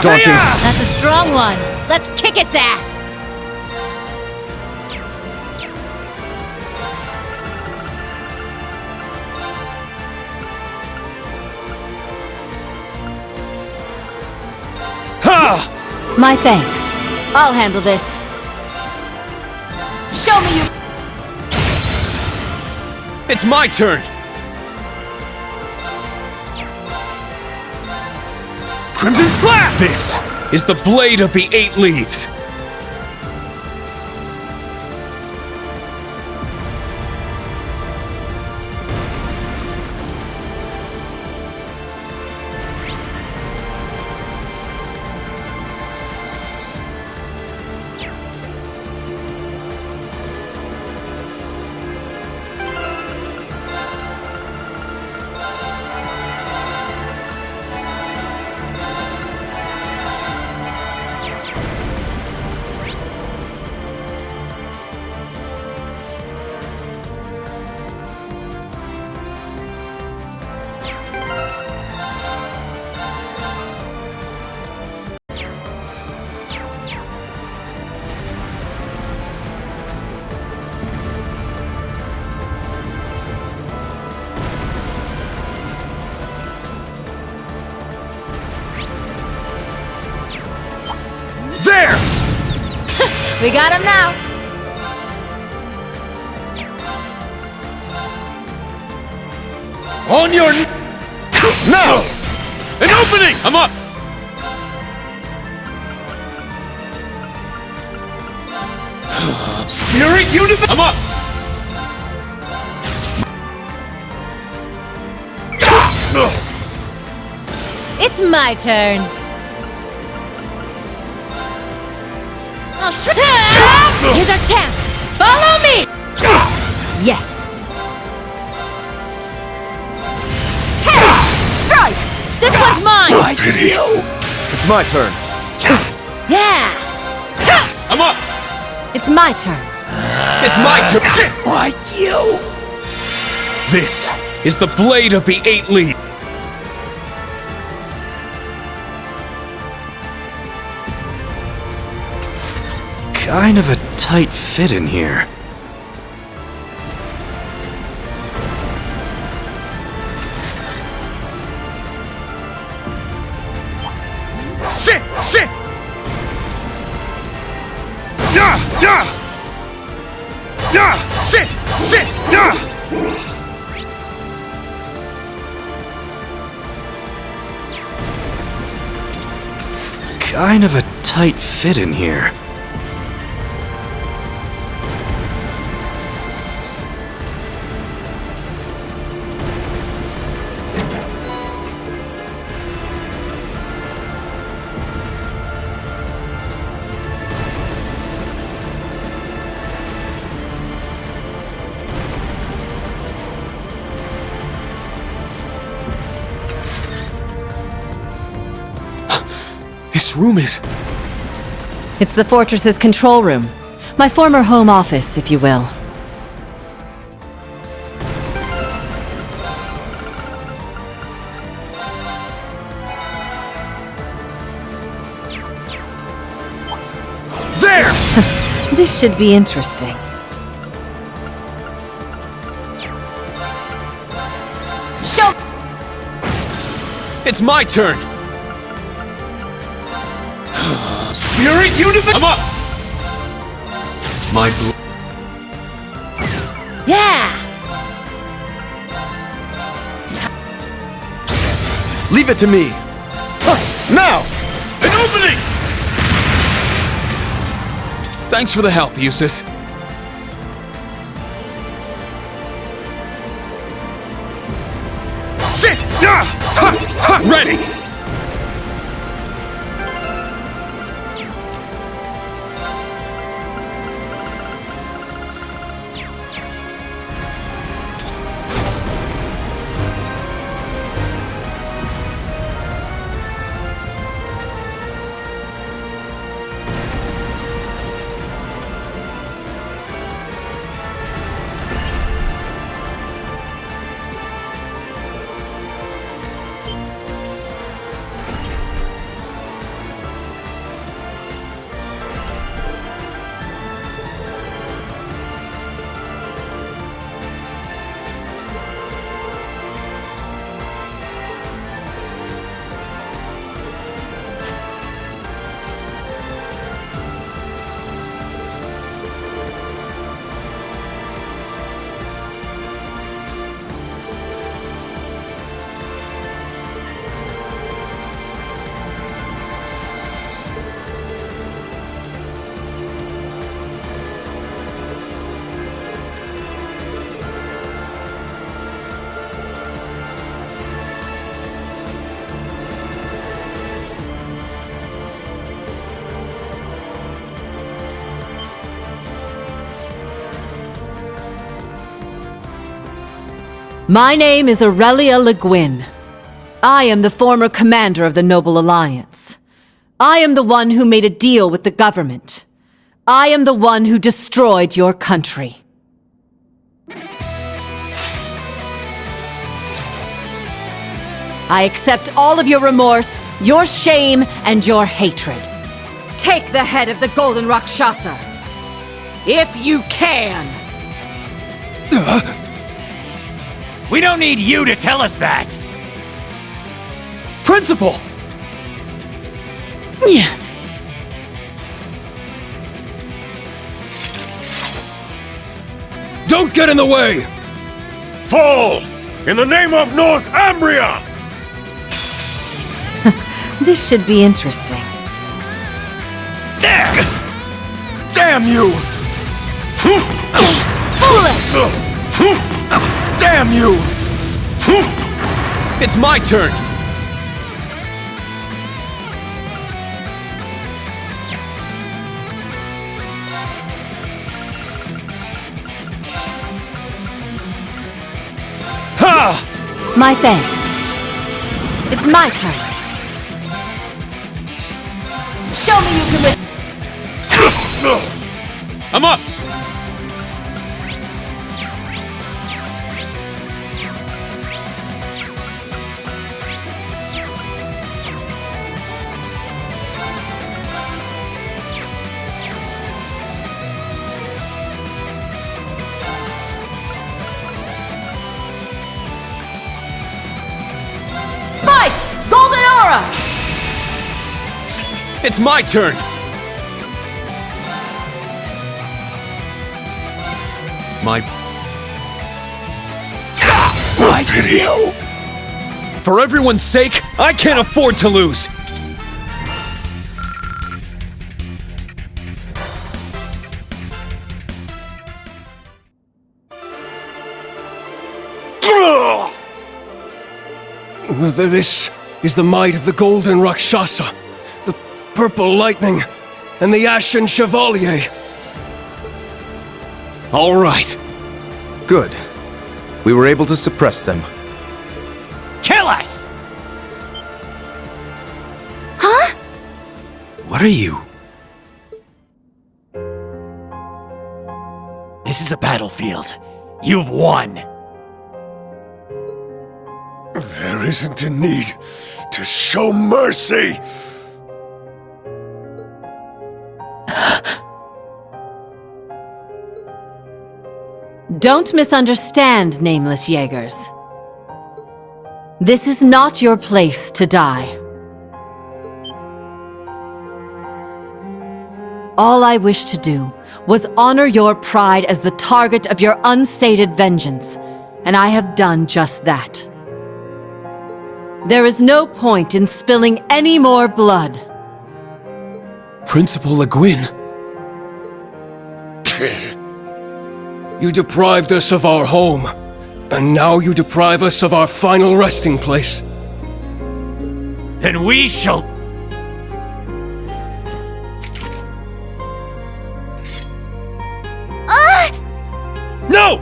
daunting. That's a strong one. Let's kick its ass. Ha! My thanks. I'll handle this. Show me you. It's my turn. Crimson Slap! This is the blade of the 8 leaves. There! We got him now. On your... Now! An opening! I'm up! Spirit Universe! I'm up! It's my turn. Here's our chance. Follow me. Yes. Hey, strike! This one's mine. It's my turn. Yeah. I'm up! It's my turn. It's my turn. Why you? This is the blade of the 8 leaves. Kind of a tight fit in here. Sit! Sit! Yeah! Yeah! Yeah! Sit! Sit! Yeah! Kind of a tight fit in here. This room is... It's the fortress's control room. My former home office, if you will. There! This should be interesting. Show! It's my turn! Spirit Universe! I'm up! My blue... Yeah! Leave it to me! Now! An opening! Thanks for the help, Eustace. Sit! Yeah! Ha! Ha! Ready! My name is Aurelia Le Guin. I am the former commander of the Noble Alliance. I am the one who made a deal with the government. I am the one who destroyed your country. I accept all of your remorse, your shame, and your hatred. Take the head of the Golden Rakshasa. If you can. We don't need you to tell us that! Principal! Don't get in the way! Fall! In the name of Northumbria! This should be interesting. There! Damn you! Foolish! Damn you! It's my turn! Ha! My thanks. It's my turn. Show me you can live. I'm up! Fight! Golden Aura! It's my turn! What pity! For everyone's sake, I can't afford to lose! This is the might of the Golden Rakshasa, the Purple Lightning, and the Ashen Chevalier. All right. Good. We were able to suppress them. Kill us! Huh? What are you? This is a battlefield. You've won. There isn't a need to show mercy. Don't misunderstand, nameless Jaegers. This is not your place to die. All I wished to do was honor your pride as the target of your unsated vengeance, and I have done just that. There is no point in spilling any more blood. Principal Le Guin. You deprived us of our home, and now you deprive us of our final resting place. Then we shall... No!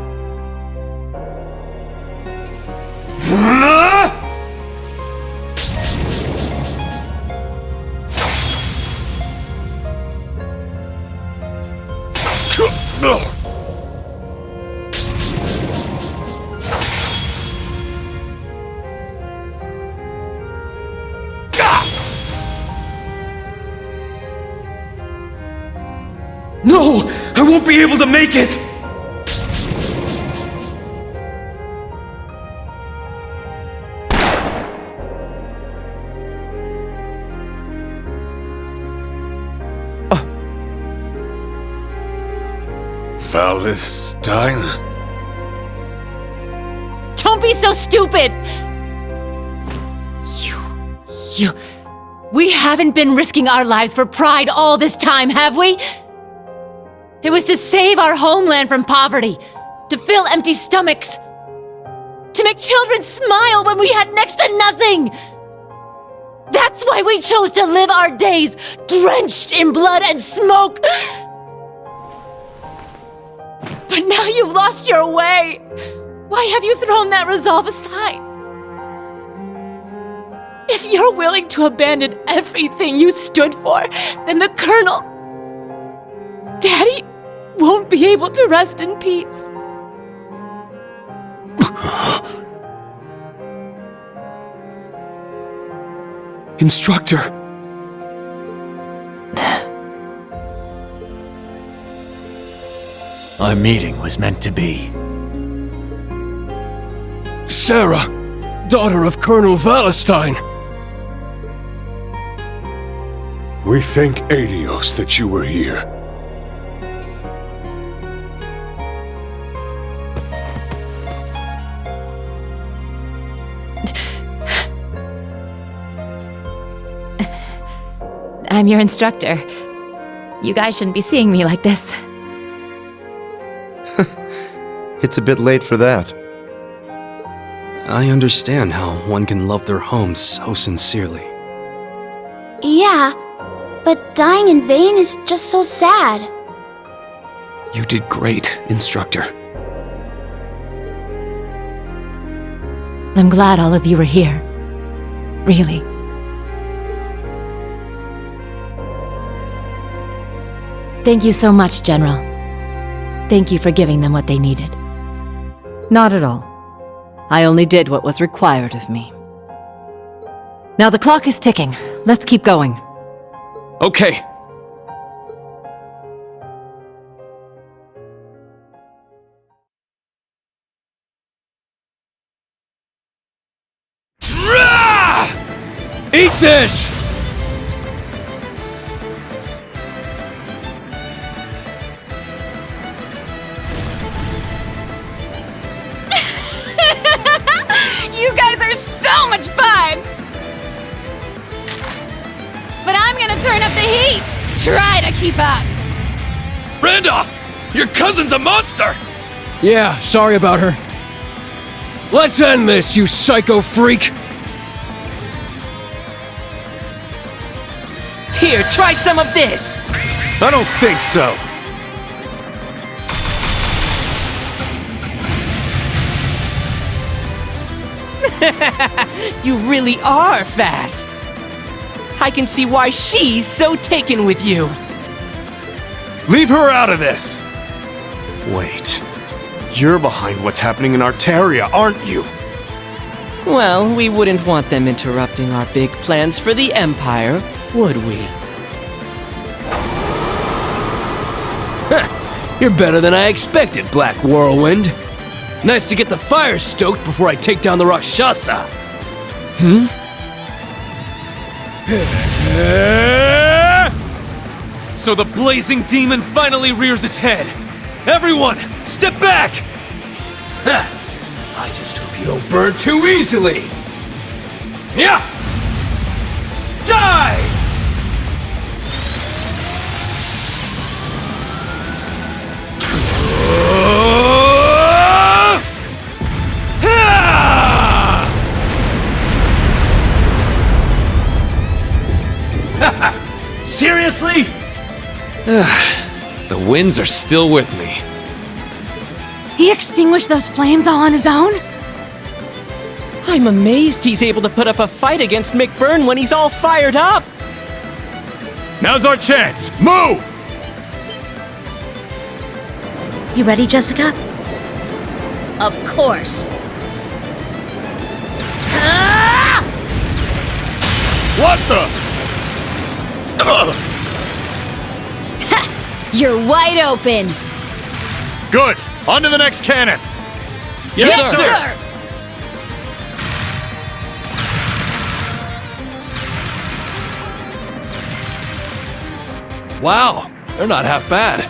No! I won't be able to make it! Valestine? Don't be so stupid! We haven't been risking our lives for pride all this time, have we? It was to save our homeland from poverty, to fill empty stomachs, to make children smile when we had next to nothing. That's why we chose to live our days drenched in blood and smoke. But now you've lost your way. Why have you thrown that resolve aside? If you're willing to abandon everything you stood for, then the Colonel, Daddy, won't be able to rest in peace. Instructor. Our meeting was meant to be. Sarah, daughter of Colonel Valentine. We thank Adios that you were here. I'm your instructor. You guys shouldn't be seeing me like this. It's a bit late for that. I understand how one can love their home so sincerely. Yeah, but dying in vain is just so sad. You did great, Instructor. I'm glad all of you are here. Really. Thank you so much, General. Thank you for giving them what they needed. Not at all. I only did what was required of me. Now the clock is ticking. Let's keep going. Okay. Eat this! You guys are so much fun! But I'm gonna turn up the heat! Try to keep up! Randolph! Your cousin's a monster! Yeah, sorry about her. Let's end this, you psycho freak! Here, try some of this! I don't think so. You really are fast. I can see why she's so taken with you. Leave her out of this! Wait. You're behind what's happening in Arteria, aren't you? Well, we wouldn't want them interrupting our big plans for the Empire, would we? You're better than I expected, Black Whirlwind. Nice to get the fire stoked before I take down the Rakshasa. So the blazing demon finally rears its head. Everyone, step back! I just hope you don't burn too easily. Yeah! Die! Seriously? The winds are still with me. He extinguished those flames all on his own? I'm amazed he's able to put up a fight against McBurn when he's all fired up. Now's our chance! Move! You ready, Jessica? Of course. What the? You're wide open! Good! On to the next cannon! Yes, sir! Wow, they're not half bad.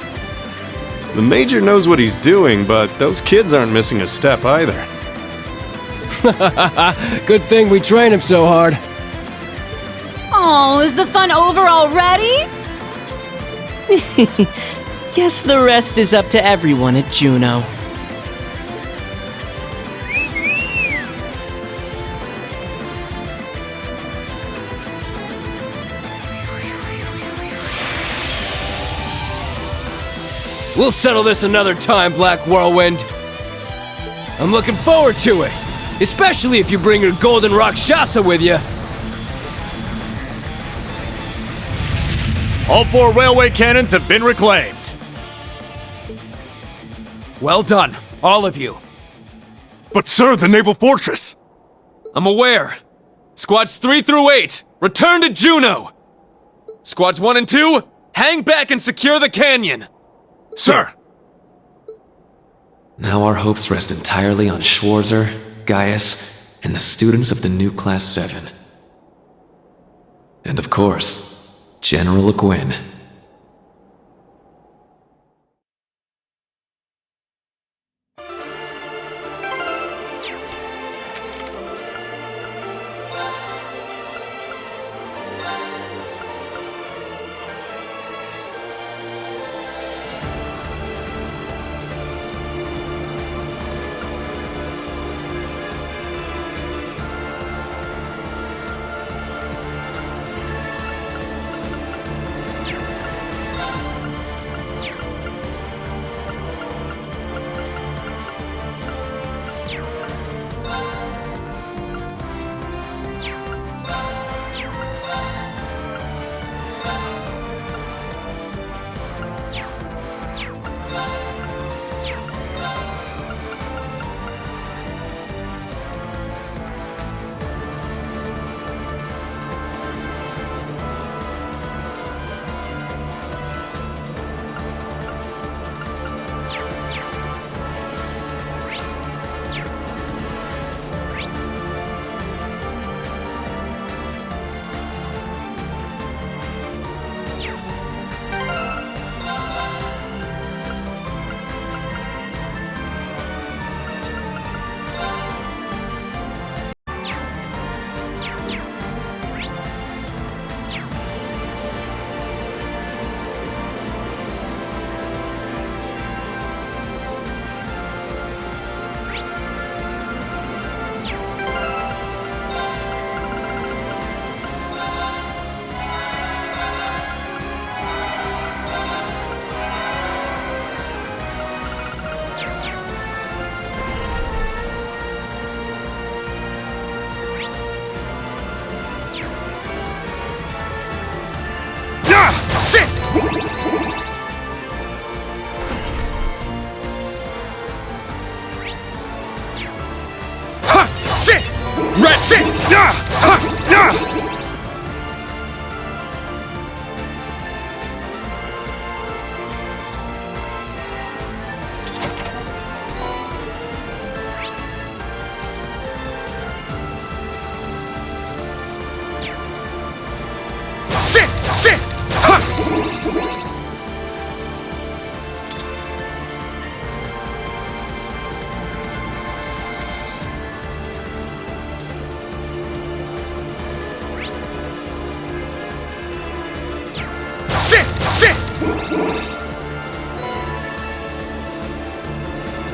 The Major knows what he's doing, but those kids aren't missing a step either. Good thing we train him so hard. Oh, is the fun over already? Guess the rest is up to everyone at Juno. We'll settle this another time, Black Whirlwind. I'm looking forward to it. Especially if you bring your golden Rakshasa with you. All 4 railway cannons have been reclaimed. Well done, all of you. But sir, the naval fortress! I'm aware. Squads 3 through 8, return to Juneau. Squads 1 and 2, hang back and secure the canyon. Sir! Now our hopes rest entirely on Schwarzer, Gaius, and the students of the new Class 7. And of course, General Le Guin.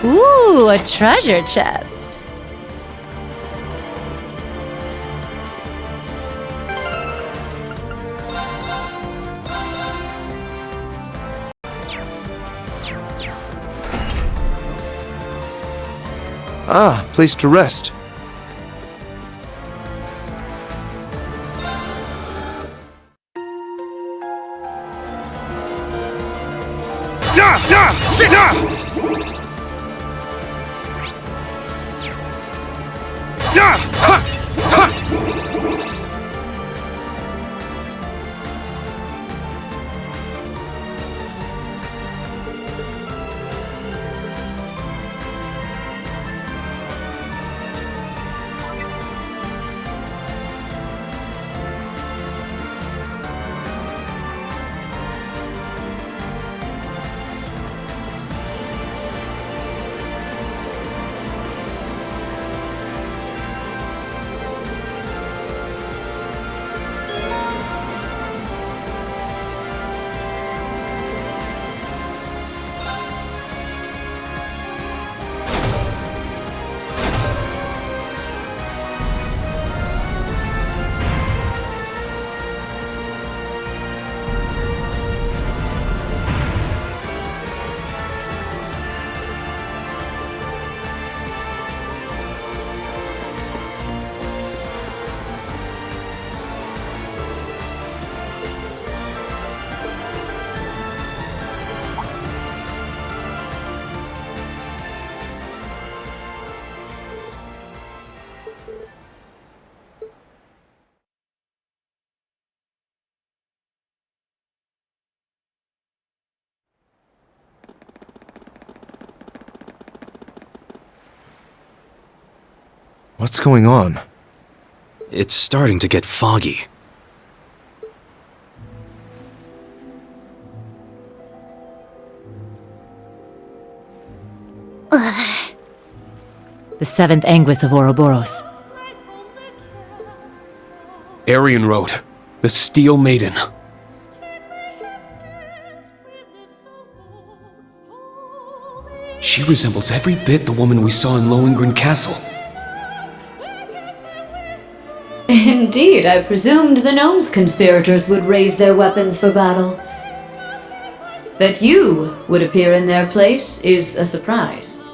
Ooh, a treasure chest. Ah, place to rest. What's going on? It's starting to get foggy. The seventh Anguis of Ouroboros. Aryan Road. The Steel Maiden. She resembles every bit the woman we saw in Lohengrin Castle. Indeed, I presumed the gnomes conspirators would raise their weapons for battle. That you would appear in their place is a surprise.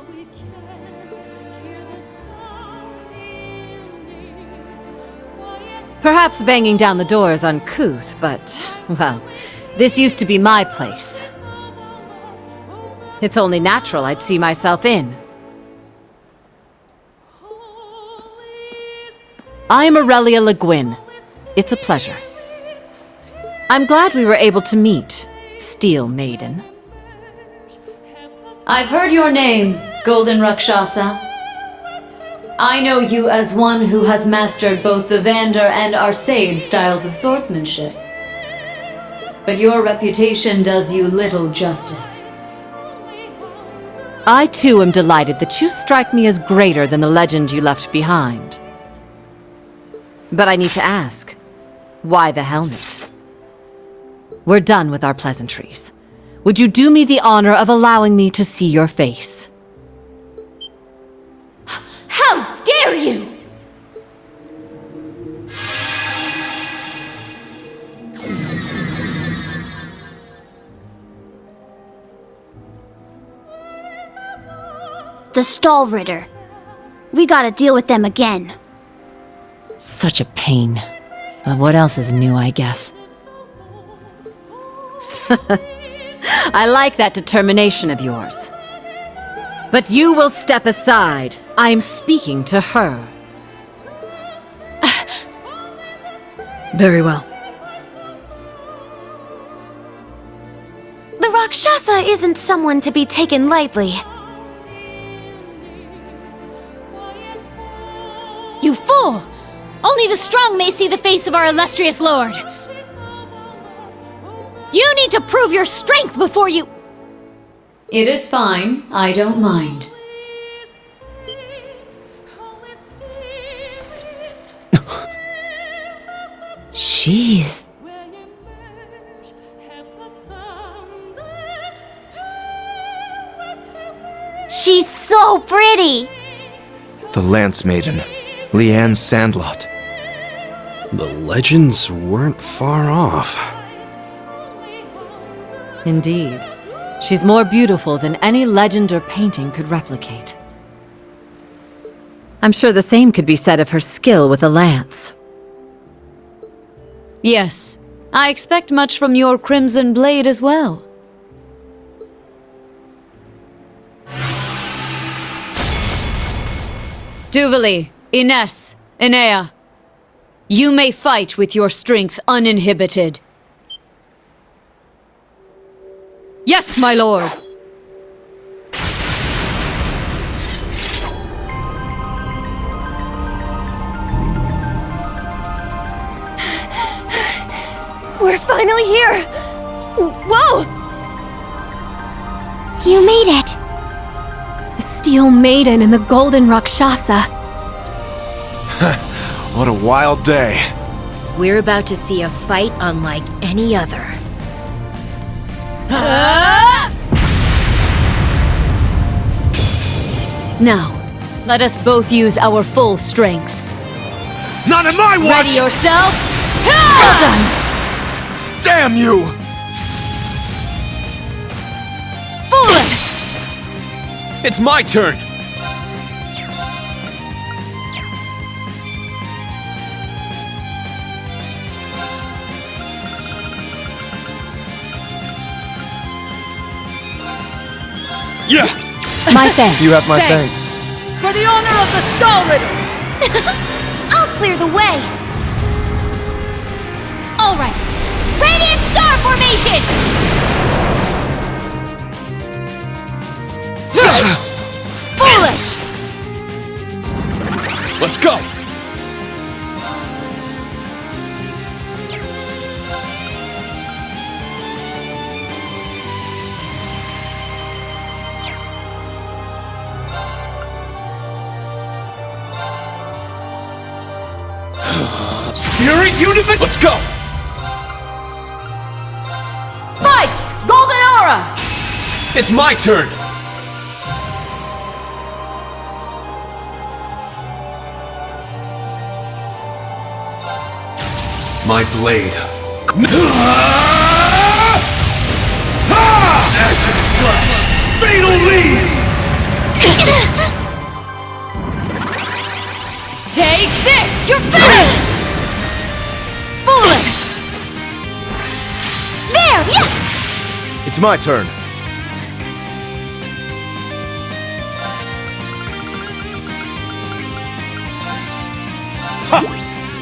Perhaps banging down the door is uncouth, but, well, this used to be my place. It's only natural I'd see myself in. I'm Aurelia Le Guin. It's a pleasure. I'm glad we were able to meet, Steel Maiden. I've heard your name, Golden Rakshasa. I know you as one who has mastered both the Vander and Arcade styles of swordsmanship. But your reputation does you little justice. I too am delighted that you strike me as greater than the legend you left behind. But I need to ask, why the helmet? We're done with our pleasantries. Would you do me the honor of allowing me to see your face? How dare you! The Stall Ritter. We gotta deal with them again. Such a pain. But what else is new, I guess? I like that determination of yours. But you will step aside. I am speaking to her. Very well. The Rakshasa isn't someone to be taken lightly. You fool! Only the strong may see the face of our illustrious lord. You need to prove your strength before you... It is fine. I don't mind. She's... She's so pretty! The Lance Maiden, Leanne Sandlot. The legends weren't far off. Indeed. She's more beautiful than any legend or painting could replicate. I'm sure the same could be said of her skill with a lance. Yes, I expect much from your Crimson Blade as well. Duvali, Ines, Enea. You may fight with your strength uninhibited. Yes, my lord! We're finally here! Whoa! You made it! The Steel Maiden and the Golden Rakshasa. What a wild day. We're about to see a fight unlike any other. Now, let us both use our full strength. Not in my watch! Ready yourself? Well done! Damn you! Foolish! It's my turn! Yeah! My thanks. You have my thanks. For the honor of the Skull Ritter! I'll clear the way! All right. Radiant Star Formation! Foolish! Let's go! Spirit unification! Let's go! Fight! Golden Aura! It's my turn! My blade. Action slash! Fatal leaves! Take this! You're finished! Foolish! There! Yeah! It's my turn.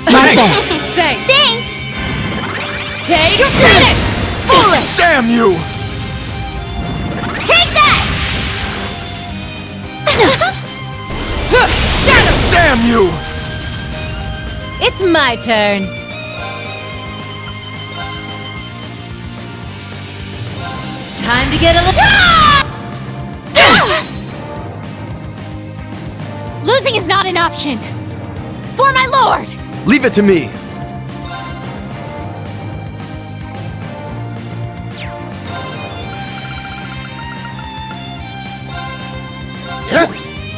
Thanks! Thanks! Thanks! Take You're finished! Foolish! Damn you! Take that! Shadow! Damn you! It's my turn. Time to get a little. Losing is not an option. For my lord! Leave it to me.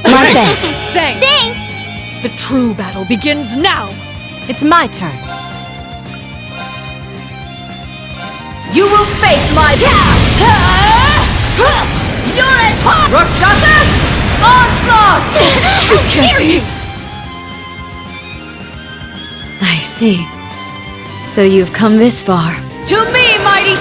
Thanks! Thanks! The true battle begins now! It's my turn. You will face my You're at Rakshasa! Onslaught! I see. So you've come this far. To me, mighty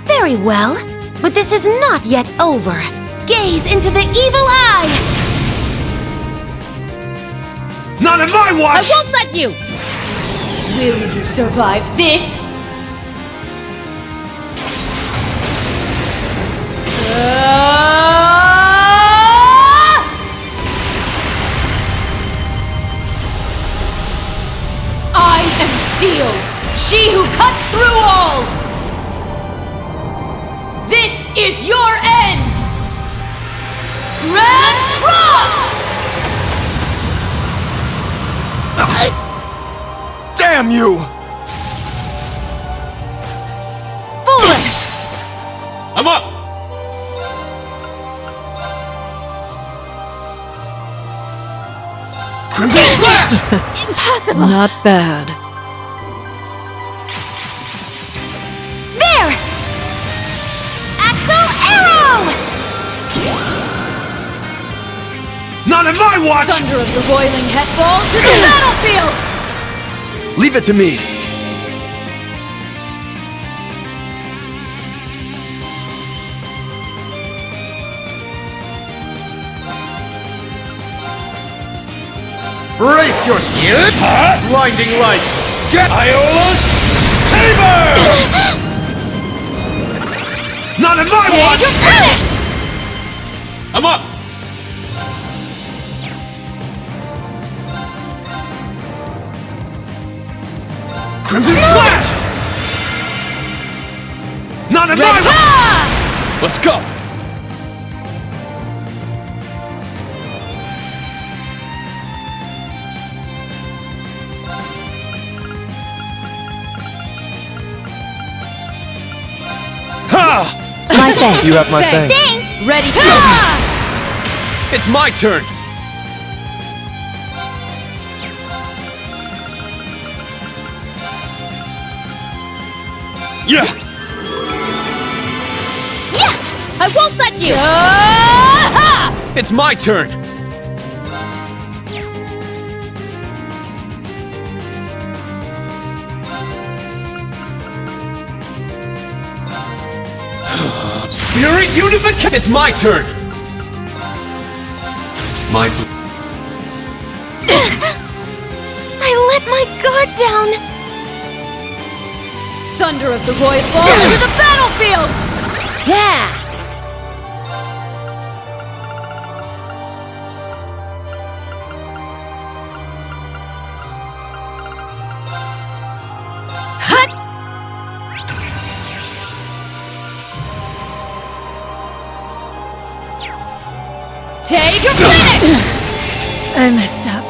Very well, but this is not yet over. Gaze into the evil eye! Not in my I watch! won't let you! Will you survive this? I am Steel, she who cuts through all! This is your end! Grand Cross! Damn you! Foolish! I'm up! Crimson Slash! Impossible! Not bad. There! Axel Arrow! Not in my watch! Thunder of the boiling head ball to the battlefield! Leave it to me. Brace your skin! Blinding light! Get Iola's Saber! Not in my watch! You're finished! I'm up! Crimson Slash! Not in my watch! Let's go! My thanks. You have my thanks. Ready to It's my turn! Yeah! I won't let you! It's my turn! Spirit unification! It's my turn! My... I let my guard down! Thunder of the void ball to the battlefield! Yeah! Take your finish! I messed up.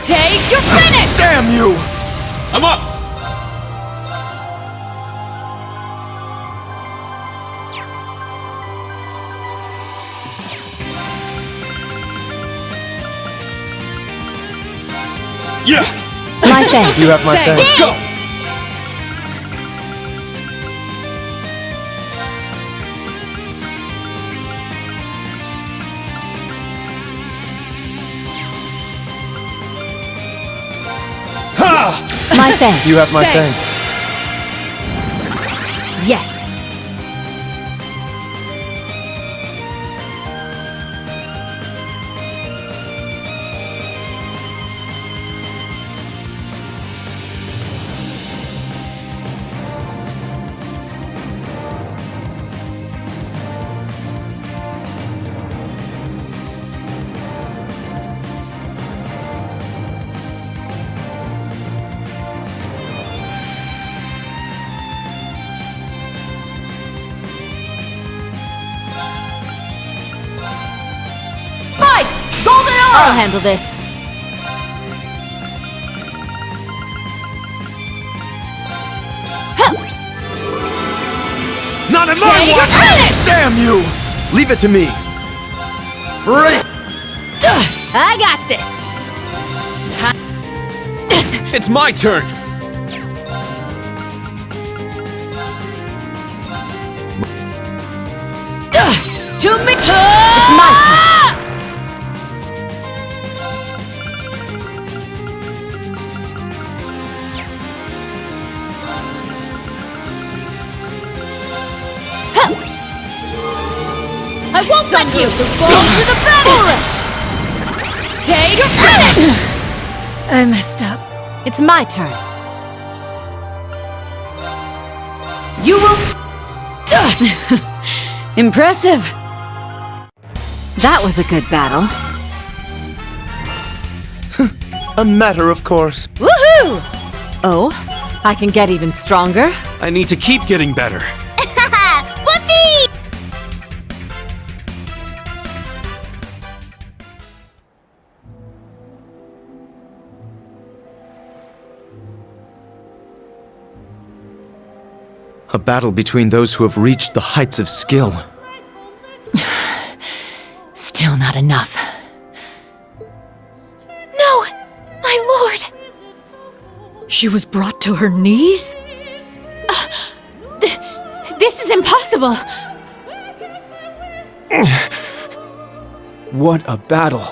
Take your finish! Damn you! I'm up! Yeah! My thanks. You have my thanks. Let's go! Ha! My thanks. You have my thanks. Yes. I'll handle this. Not in my watch! Damn you! Leave it to me. Race! I got this. It's my turn! To me. It's my turn. I won't let you fall to the battle! Take your finish! I messed up. It's my turn. You will... Impressive. That was a good battle. A matter of course. Woohoo! Oh, I can get even stronger? I need to keep getting better. Whoopee! A battle between those who have reached the heights of skill. Still not enough. No! My lord! She was brought to her knees? This is impossible! What a battle.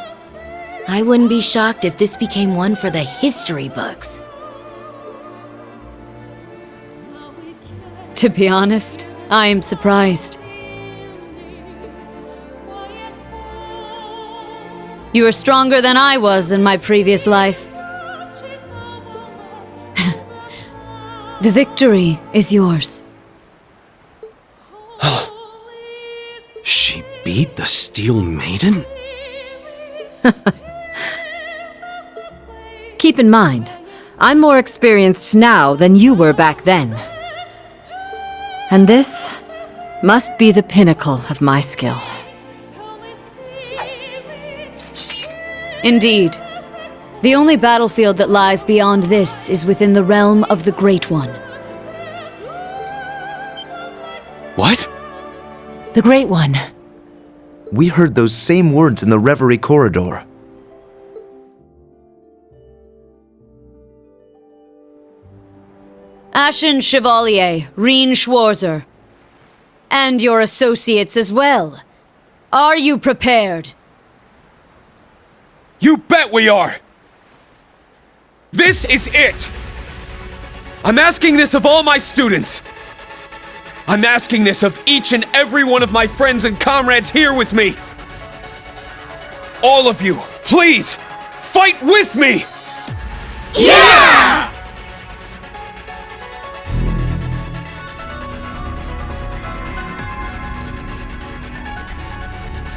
I wouldn't be shocked if this became one for the history books. To be honest, I am surprised. You are stronger than I was in my previous life. The victory is yours. She beat the Steel Maiden? Keep in mind, I'm more experienced now than you were back then. And this must be the pinnacle of my skill. Indeed. The only battlefield that lies beyond this is within the realm of the Great One. What? The Great One. We heard those same words in the Reverie Corridor. Ashen Chevalier, Reen Schwarzer. And your associates as well. Are you prepared? You bet we are! This is it! I'm asking this of all my students! I'm asking this of each and every one of my friends and comrades here with me! All of you, please, fight with me! Yeah!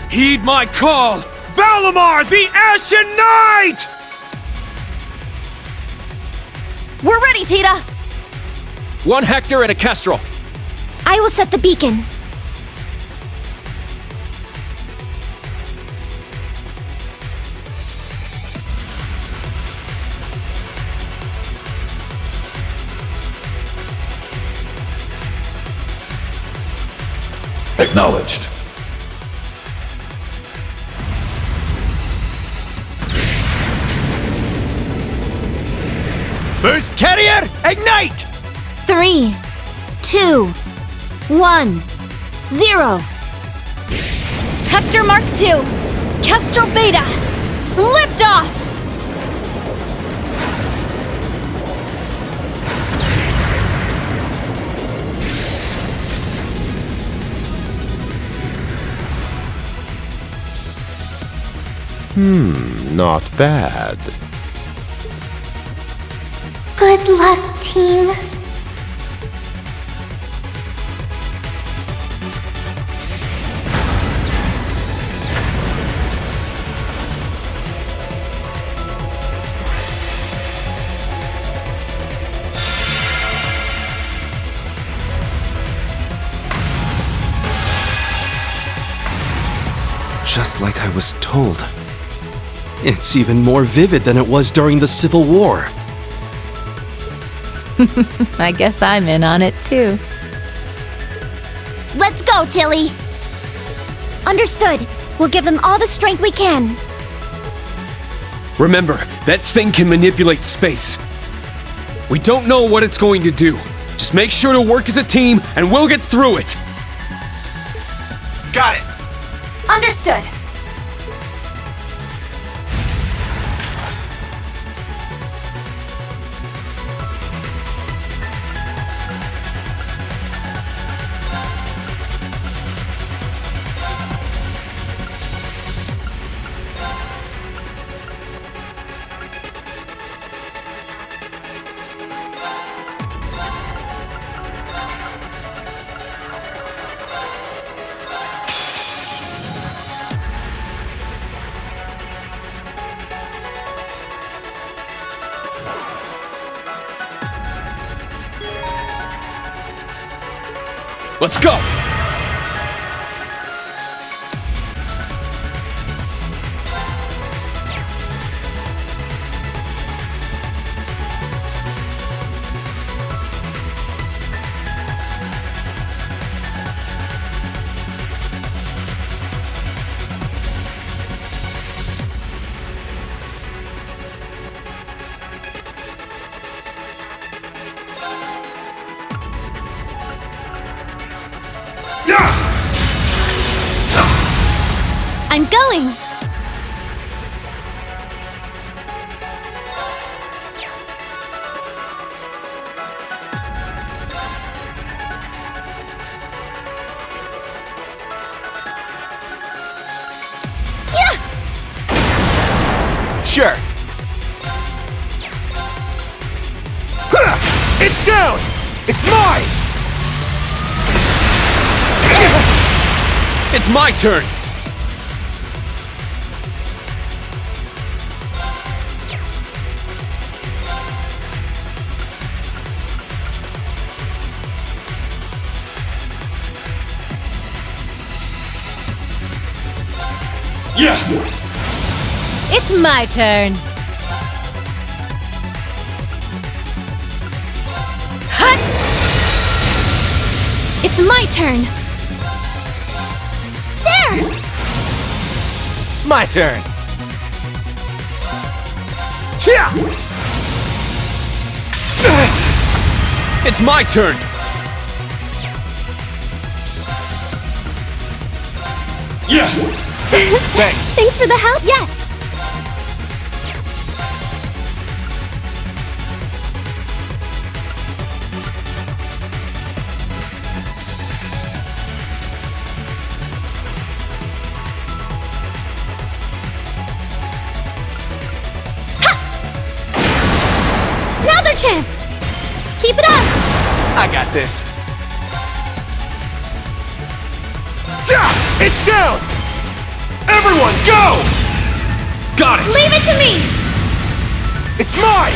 Heed my call! Valimar, the Ashen Knight! We're ready, Tita! 1 Hector and a Kestrel. I will set the beacon. Acknowledged. Boost carrier, ignite! 3, 2, 1, 0. Hector Mark II, Kestrel Beta, lift off! Not bad. Good luck, team. Just like I was told. It's even more vivid than it was during the Civil War. I guess I'm in on it too. Let's go, Tilly. Understood. We'll give them all the strength we can. Remember, that thing can manipulate space. We don't know what it's going to do. Just make sure to work as a team, and we'll get through it. Got it. Understood. Let's go! I'm going! Yeah! Sure. It's down! It's mine! It's my turn! Yeah! It's my turn. Hut! It's my turn. There! My turn. Yeah! It's my turn! Yeah! Thanks. Thanks for the help. Yes! Now's our chance! Keep it up! I got this. Yeah! It's down! Everyone, go! Got it! Leave it to me! It's mine!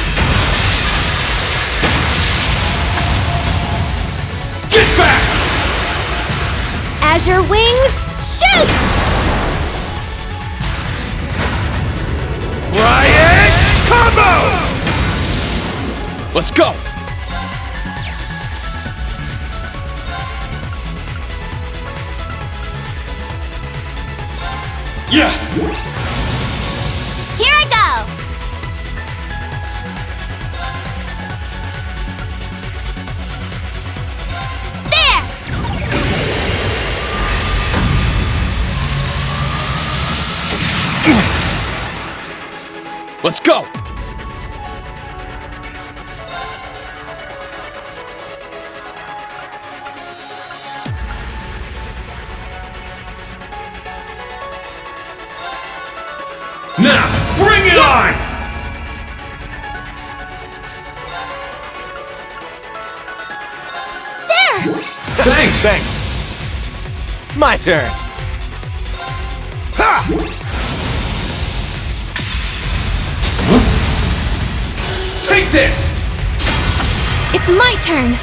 Get back! Azure wings, shoot! Riot combo! Let's go! Yeah! Here I go! There! Let's go! Now, bring it on! There! Thanks! Thanks. My turn. Ha! Take this! It's my turn.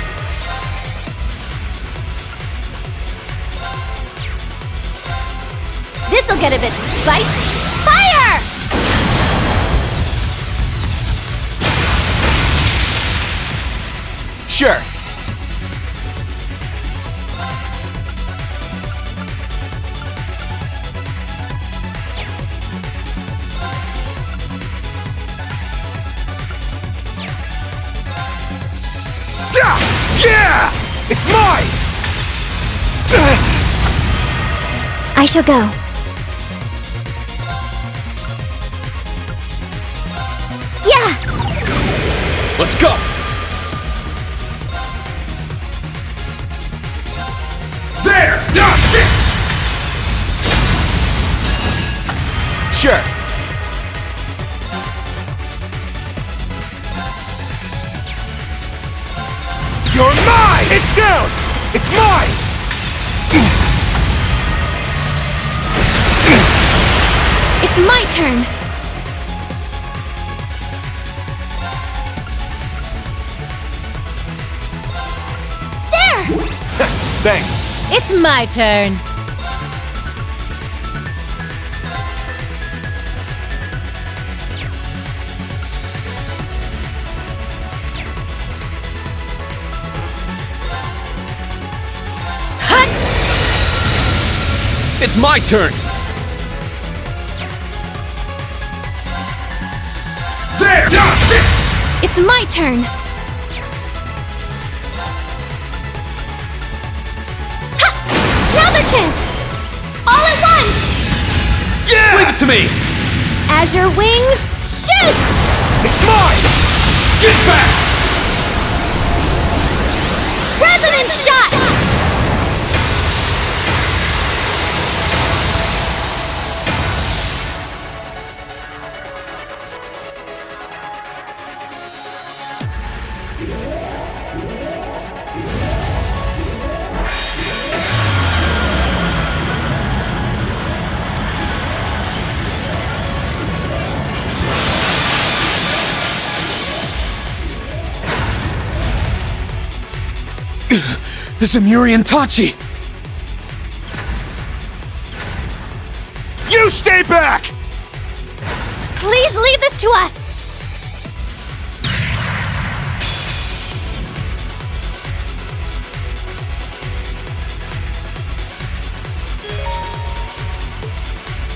This'll get a bit spicy. Fire! Sure. Yeah! It's mine! I shall go. Yeah! Let's go! There! That's it! Sure. You're mine! It's down! It's mine! It's my turn. There! Thanks. It's my turn. It's my turn! There! That's it! It's my turn. Ha! Another chance! All at once! Yeah! Leave it to me! Azure wings, shoot! It's mine! Get back! Resonant shot! The Zemurian Tachi! You stay back! Please leave this to us.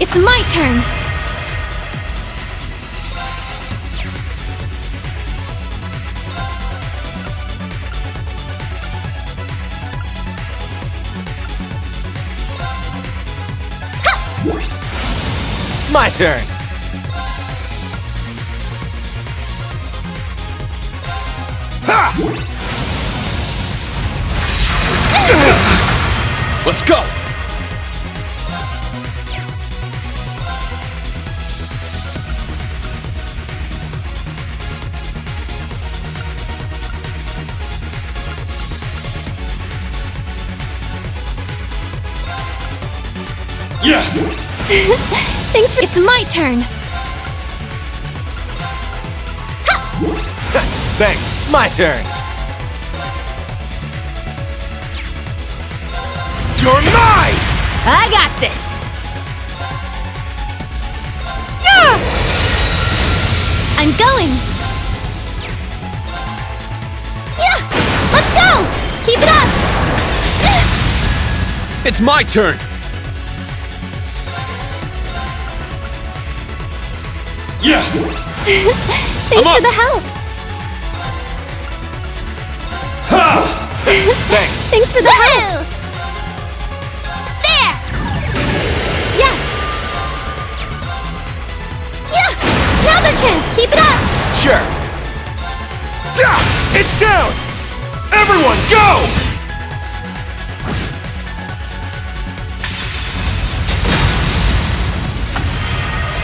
It's my turn. My turn. Ha! Let's go! Yeah! Thanks for. It's my turn. Thanks. My turn. You're mine! I got this. Yeah! I'm going. Yeah! Let's go! Keep it up! It's my turn! Yeah! Thanks for the help. Thanks. Thanks for the help. There. Yes. Yeah. Now's our chance. Keep it up. Sure. It's down! Everyone, go!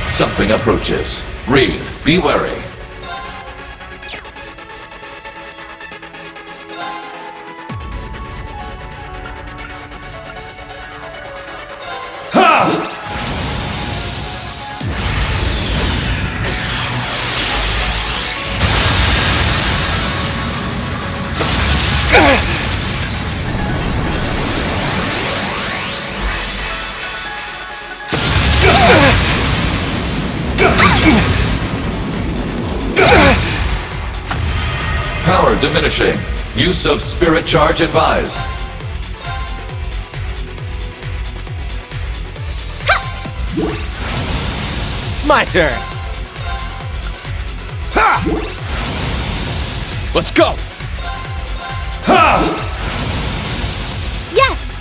Something approaches. Reed, be wary. Power diminishing. Use of spirit charge advised. My turn. Let's go! Yes.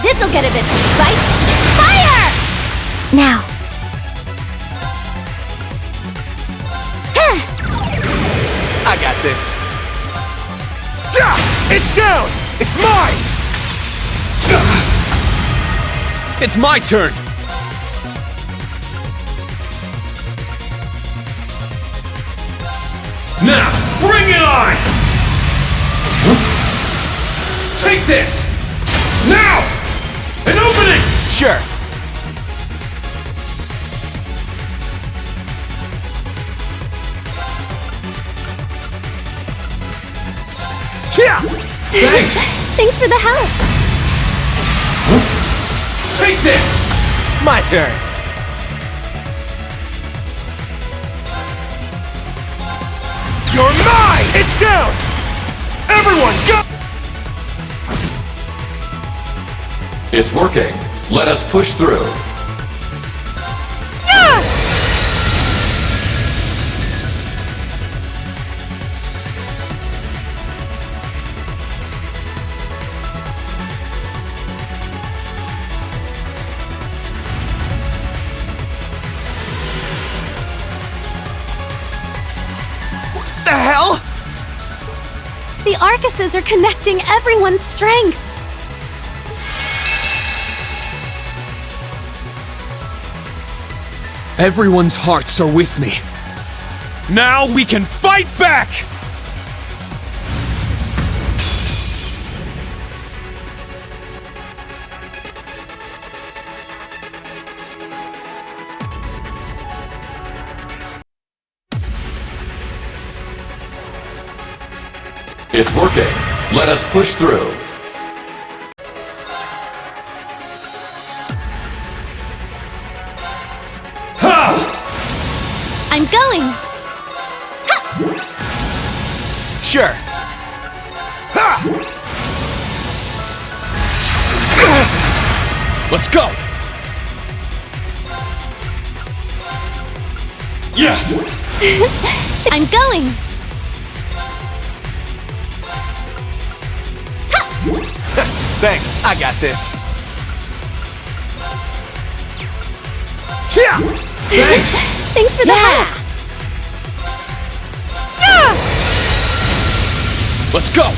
This'll get a bit spicy. Fire! Now. I got this. It's down! It's mine! It's my turn! Now, bring it on! Take this! Now! An opening! Sure. Thanks! Thanks for the help. Take this! My turn. You're mine! It's down! Everyone, go! It's working. Let us push through. The hell? The Arcuses are connecting everyone's strength. Everyone's hearts are with me. Now we can fight back! It's working. Let us push through. I'm going. Sure. Let's go! Yeah! I'm going. Thanks, I got this. Thanks! Thanks for the help. Let's go!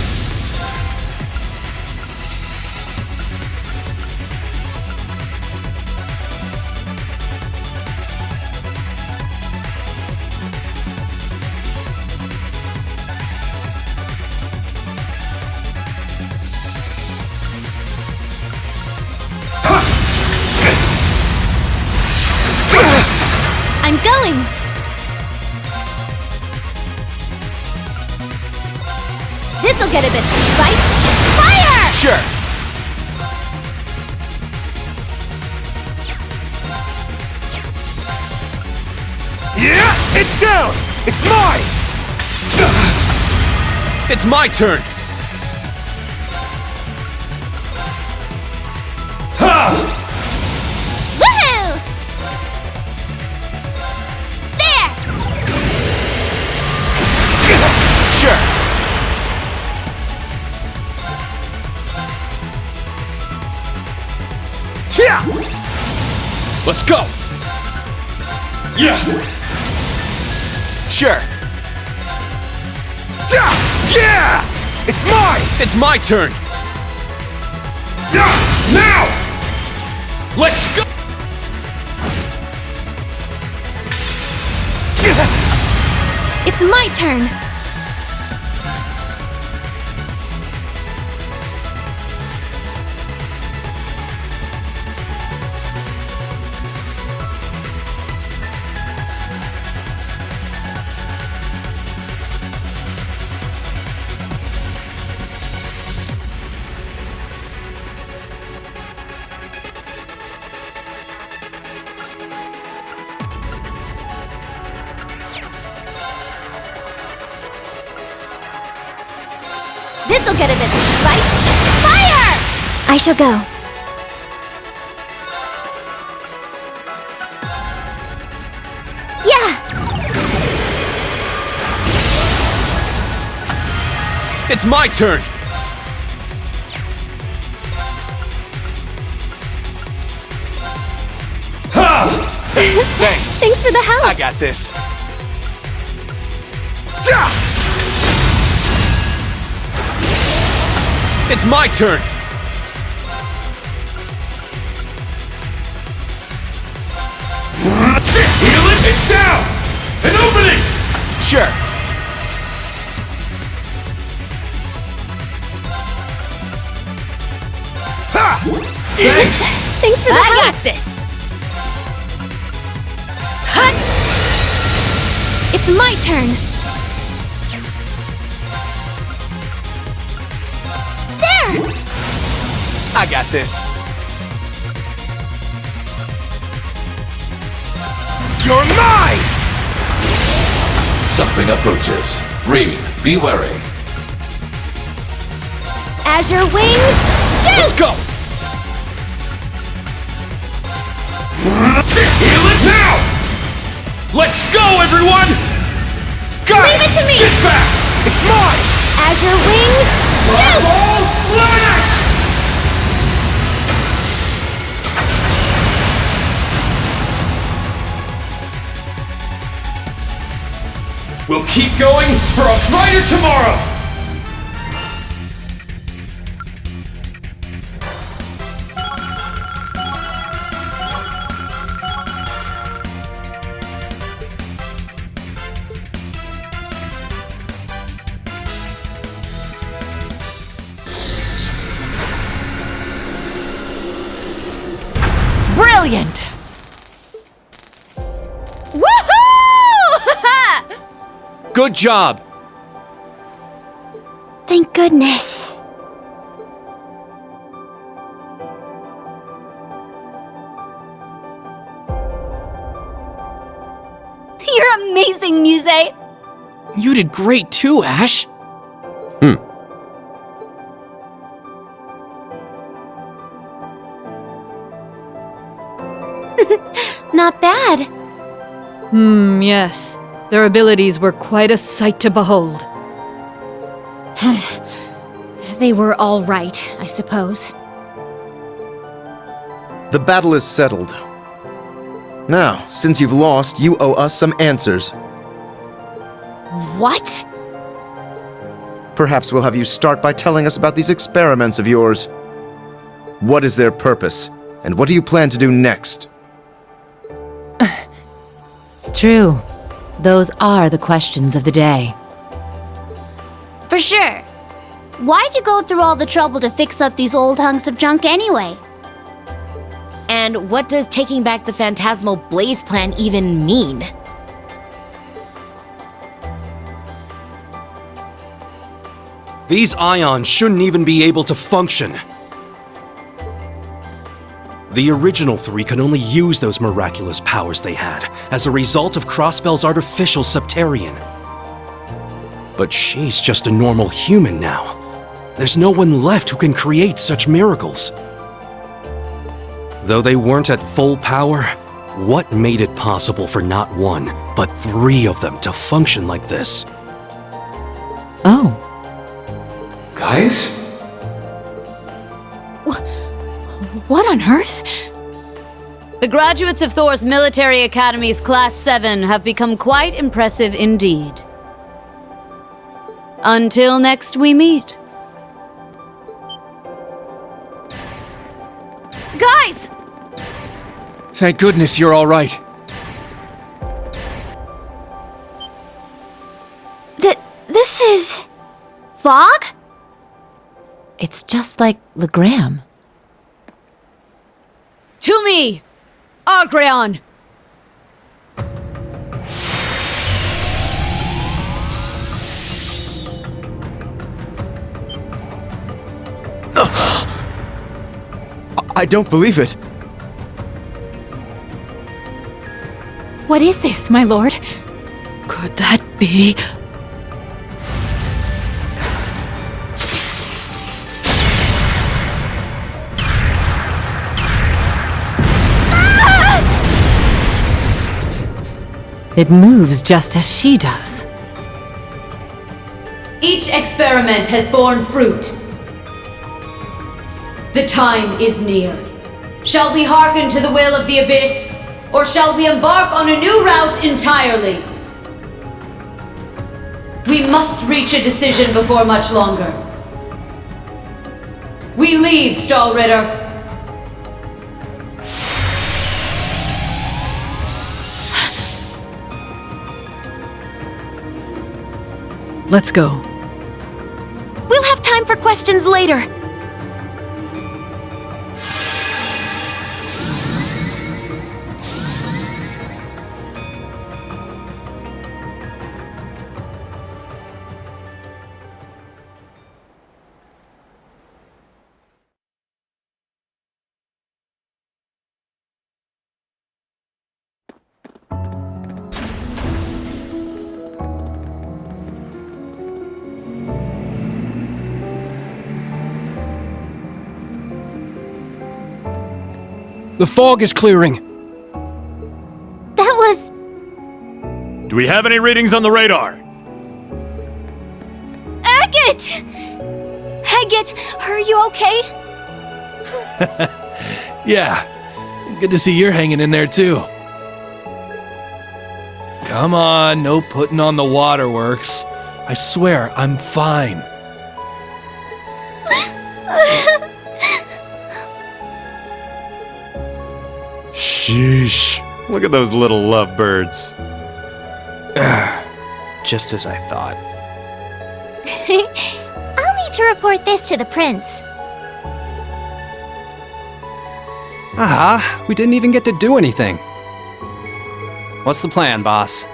I'm going. This'll get a bit spicy. Fire! Sure. Yeah! It's down! It's mine! It's my turn! Woohoo! Let's go! Yeah! Sure. Yeah! It's mine! It's my turn! Now! Let's go! It's my turn. This'll get a bit right. Fire! I shall go. Yeah! It's my turn! Thanks. Thanks for the help. I got this. It's my turn! Heal it! It's down! An opening! Sure. Ha! Thanks! Thanks for the help. I got this! Hut! It's my turn. There! I got this. You're mine! Something approaches. Green, be wary. Azure wings, shoot! Let's go! Heal it now! Let's go, everyone! Got Leave it to me! Get back! It's mine! Azure wings, shoot! Ball slash! We'll keep going for a brighter tomorrow! Brilliant! Good job! Thank goodness. You're amazing, Muse! You did great too, Ash. Not bad. Yes. Their abilities were quite a sight to behold. They were all right, I suppose. The battle is settled. Now, since you've lost, you owe us some answers. What? Perhaps we'll have you start by telling us about these experiments of yours. What is their purpose, and what do you plan to do next? True. Those are the questions of the day. For sure. Why'd you go through all the trouble to fix up these old hunks of junk anyway? And what does taking back the phantasmal blaze plan even mean? These ions shouldn't even be able to function. The original three could only use those miraculous powers they had as a result of Crossbell's artificial Septarian. But she's just a normal human now. There's no one left who can create such miracles. Though they weren't at full power, what made it possible for not one, but three of them to function like this? Oh. Guys? What on earth? The graduates of Thor's Military Academy's Class 7 have become quite impressive indeed. Until next we meet. Guys! Thank goodness you're all right. This is... fog? It's just like Legram. To me! Argreon! I don't believe it. What is this, my lord? Could that be... It moves just as she does. Each experiment has borne fruit. The time is near. Shall we hearken to the will of the Abyss, or shall we embark on a new route entirely? We must reach a decision before much longer. We leave, Stahlritter. Let's go. We'll have time for questions later. The fog is clearing. That was... Do we have any readings on the radar? Agate! Agate, are you okay? Yeah. Good to see you're hanging in there, too. Come on, no putting on the waterworks. I swear, I'm fine. Sheesh. Look at those little lovebirds. Just as I thought. I'll need to report this to the prince. Ah, we didn't even get to do anything. What's the plan, boss?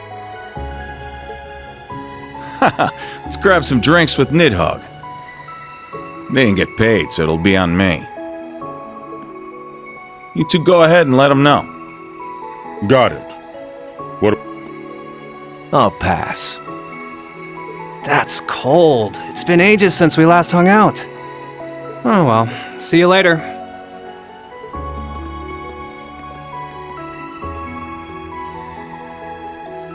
Let's grab some drinks with Nidhogg. They didn't get paid, so it'll be on me. You two go ahead and let them know. Got it. What? I'll pass. That's cold. It's been ages since we last hung out. Oh well, see you later.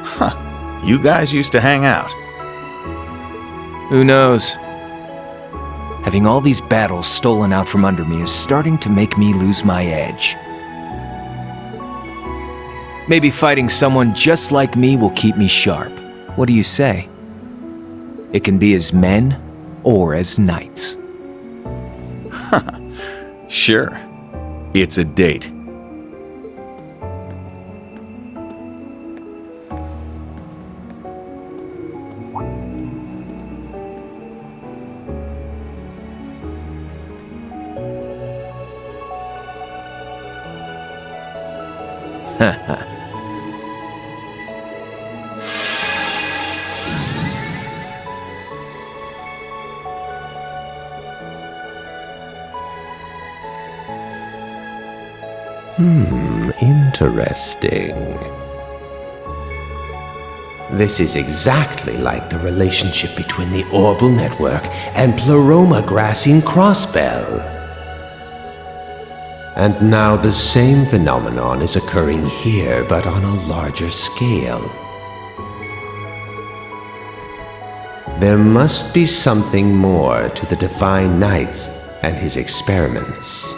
Huh. You guys used to hang out. Who knows? Having all these battles stolen out from under me is starting to make me lose my edge. Maybe fighting someone just like me will keep me sharp. What do you say? It can be as men or as knights. Sure. It's a date. Interesting. This is exactly like the relationship between the Orbital Network and Pleroma Grassine Crossbell. And now the same phenomenon is occurring here, but on a larger scale. There must be something more to the Divine Knights and his experiments.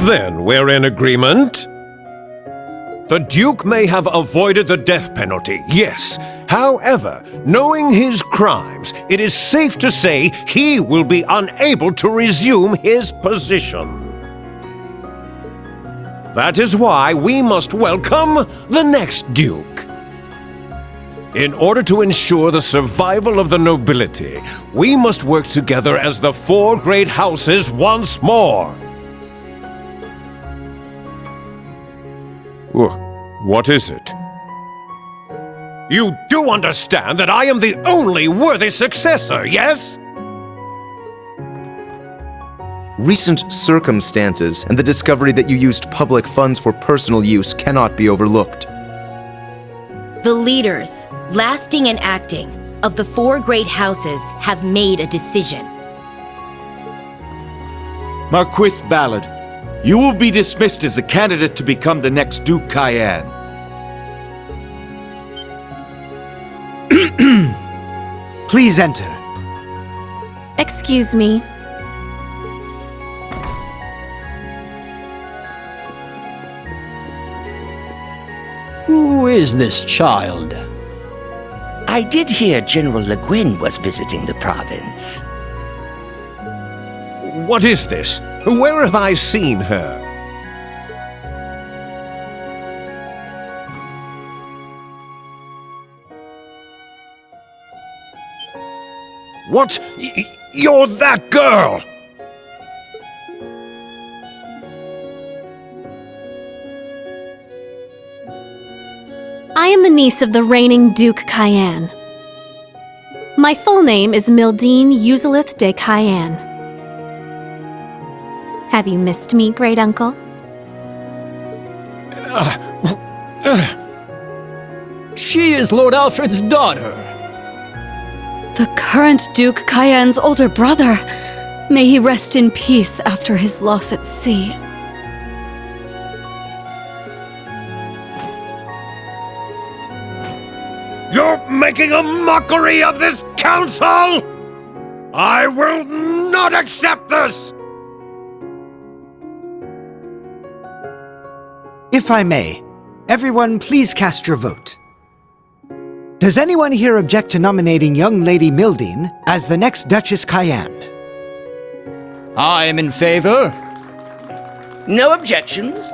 Then we're in agreement? The Duke may have avoided the death penalty, yes. However, knowing his crimes, it is safe to say he will be unable to resume his position. That is why we must welcome the next Duke. In order to ensure the survival of the nobility, we must work together as the four great houses once more. What is it? You do understand that I am the only worthy successor, yes? Recent circumstances and the discovery that you used public funds for personal use cannot be overlooked. The leaders, lasting and acting, of the four great houses have made a decision. Marquis Ballard, you will be dismissed as a candidate to become the next Duke Cayenne. Please enter. Excuse me. Who is this child? I did hear General Le Guin was visiting the province. What is this? Where have I seen her? What? You're that girl! I am the niece of the reigning Duke Cayenne. My full name is Mildine Uzalith de Cayenne. Have you missed me, great uncle? She is Lord Alfred's daughter. The current Duke Cayenne's older brother. May he rest in peace after his loss at sea. You're making a mockery of this council! I will not accept this! If I may, everyone please cast your vote. Does anyone here object to nominating young Lady Mildine as the next Duchess Cayenne? I am in favor. No objections?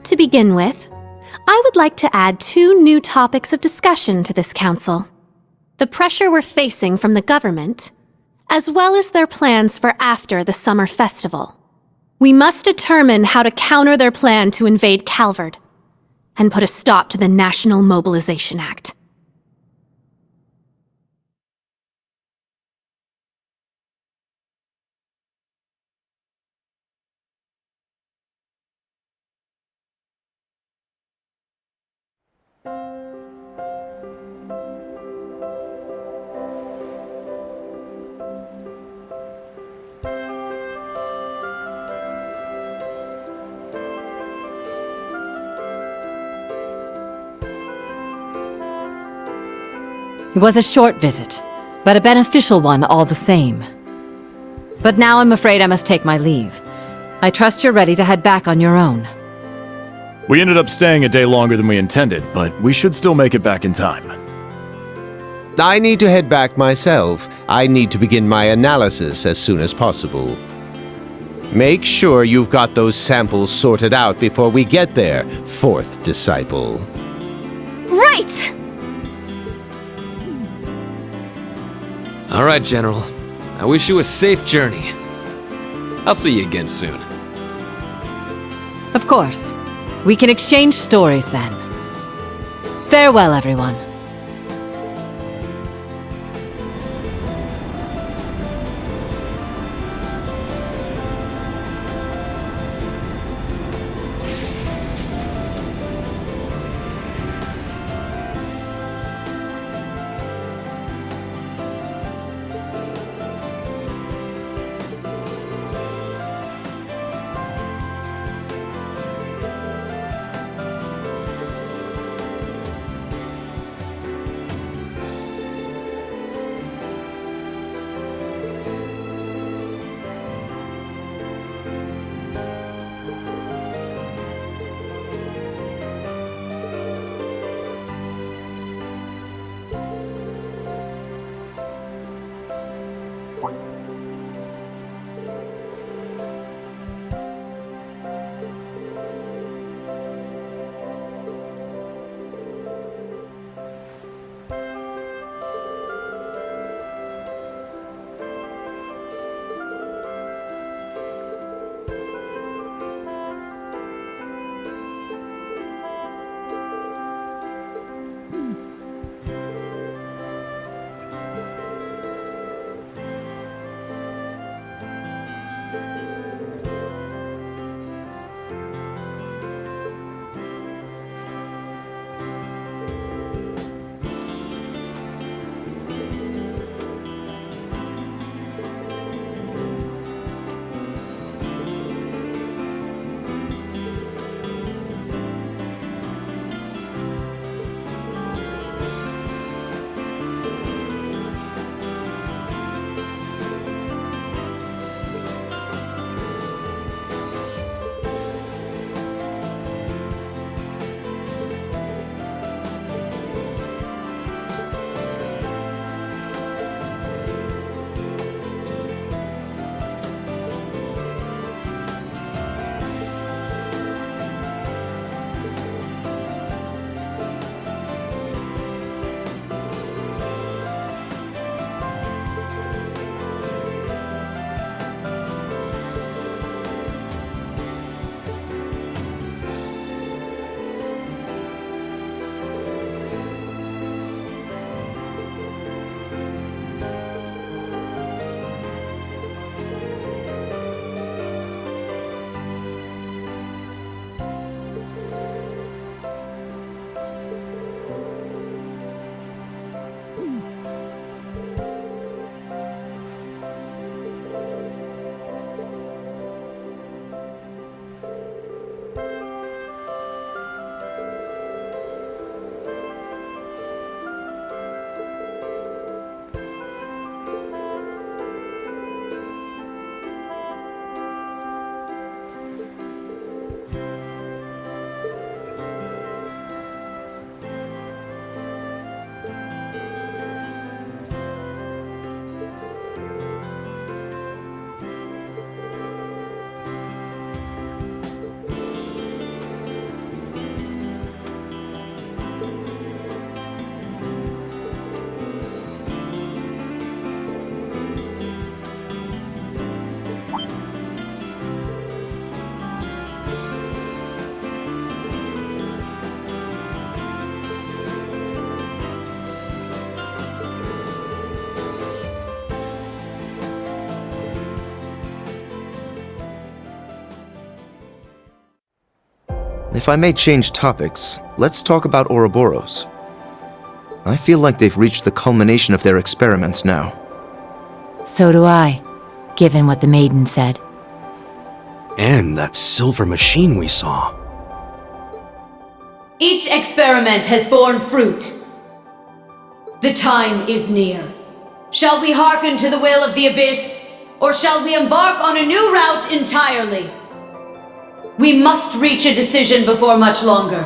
To begin with, I would like to add 2 new topics of discussion to this council. The pressure we're facing from the government, as well as their plans for after the summer festival. We must determine how to counter their plan to invade Calvard, and put a stop to the National Mobilization Act. It was a short visit, but a beneficial one all the same. But now I'm afraid I must take my leave. I trust you're ready to head back on your own. We ended up staying a day longer than we intended, but we should still make it back in time. I need to head back myself. I need to begin my analysis as soon as possible. Make sure you've got those samples sorted out before we get there, 4th disciple. Right! All right, General. I wish you a safe journey. I'll see you again soon. Of course. We can exchange stories then. Farewell, everyone. If I may change topics, let's talk about Ouroboros. I feel like they've reached the culmination of their experiments now. So do I, given what the maiden said. And that silver machine we saw. Each experiment has borne fruit. The time is near. Shall we hearken to the will of the Abyss, or shall we embark on a new route entirely? We must reach a decision before much longer.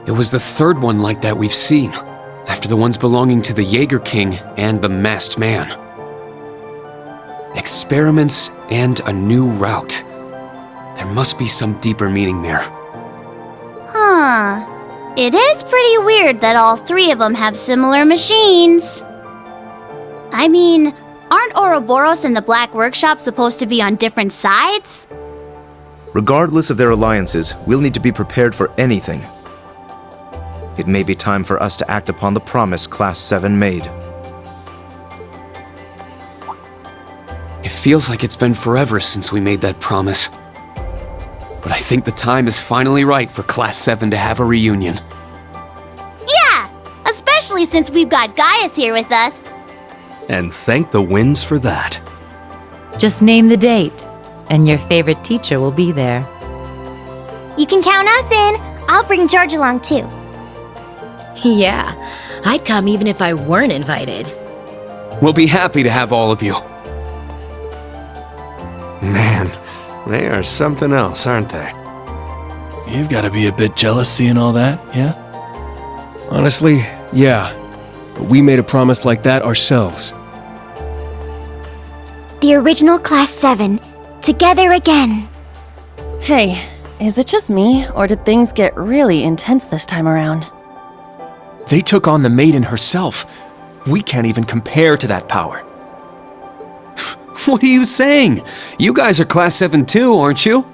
It was the third one like that we've seen, after the ones belonging to the Jaeger King and the Masked Man. Experiments and a new route. There must be some deeper meaning there. Huh. It is pretty weird that all three of them have similar machines. I mean, aren't Ouroboros and the Black Workshop supposed to be on different sides? Regardless of their alliances, we'll need to be prepared for anything. It may be time for us to act upon the promise Class 7 made. It feels like it's been forever since we made that promise. But I think the time is finally right for Class 7 to have a reunion. Yeah! Especially since we've got Gaius here with us. And thank the winds for that. Just name the date, and your favorite teacher will be there. You can count us in. I'll bring George along too. Yeah, I'd come even if I weren't invited. We'll be happy to have all of you. Man, they are something else, aren't they? You've got to be a bit jealous seeing all that, yeah? Honestly, yeah. But we made a promise like that ourselves. The original Class 7, together again. Hey, is it just me, or did things get really intense this time around? They took on the maiden herself. We can't even compare to that power. What are you saying? You guys are Class 7 too, aren't you?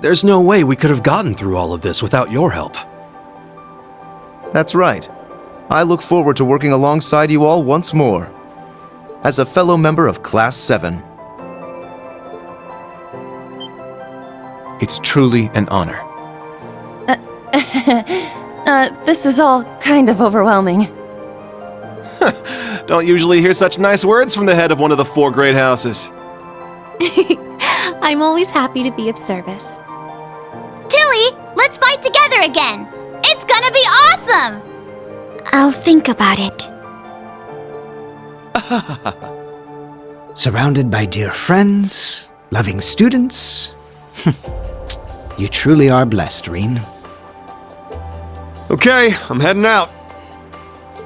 There's no way we could have gotten through all of this without your help. That's right. I look forward to working alongside you all once more. As a fellow member of Class 7. It's truly an honor. This is all kind of overwhelming. Don't usually hear such nice words from the head of one of the 4 great houses. I'm always happy to be of service. Tilly, let's fight together again! It's gonna be awesome! I'll think about it. Surrounded by dear friends, loving students. You truly are blessed, Reen. Okay, I'm heading out.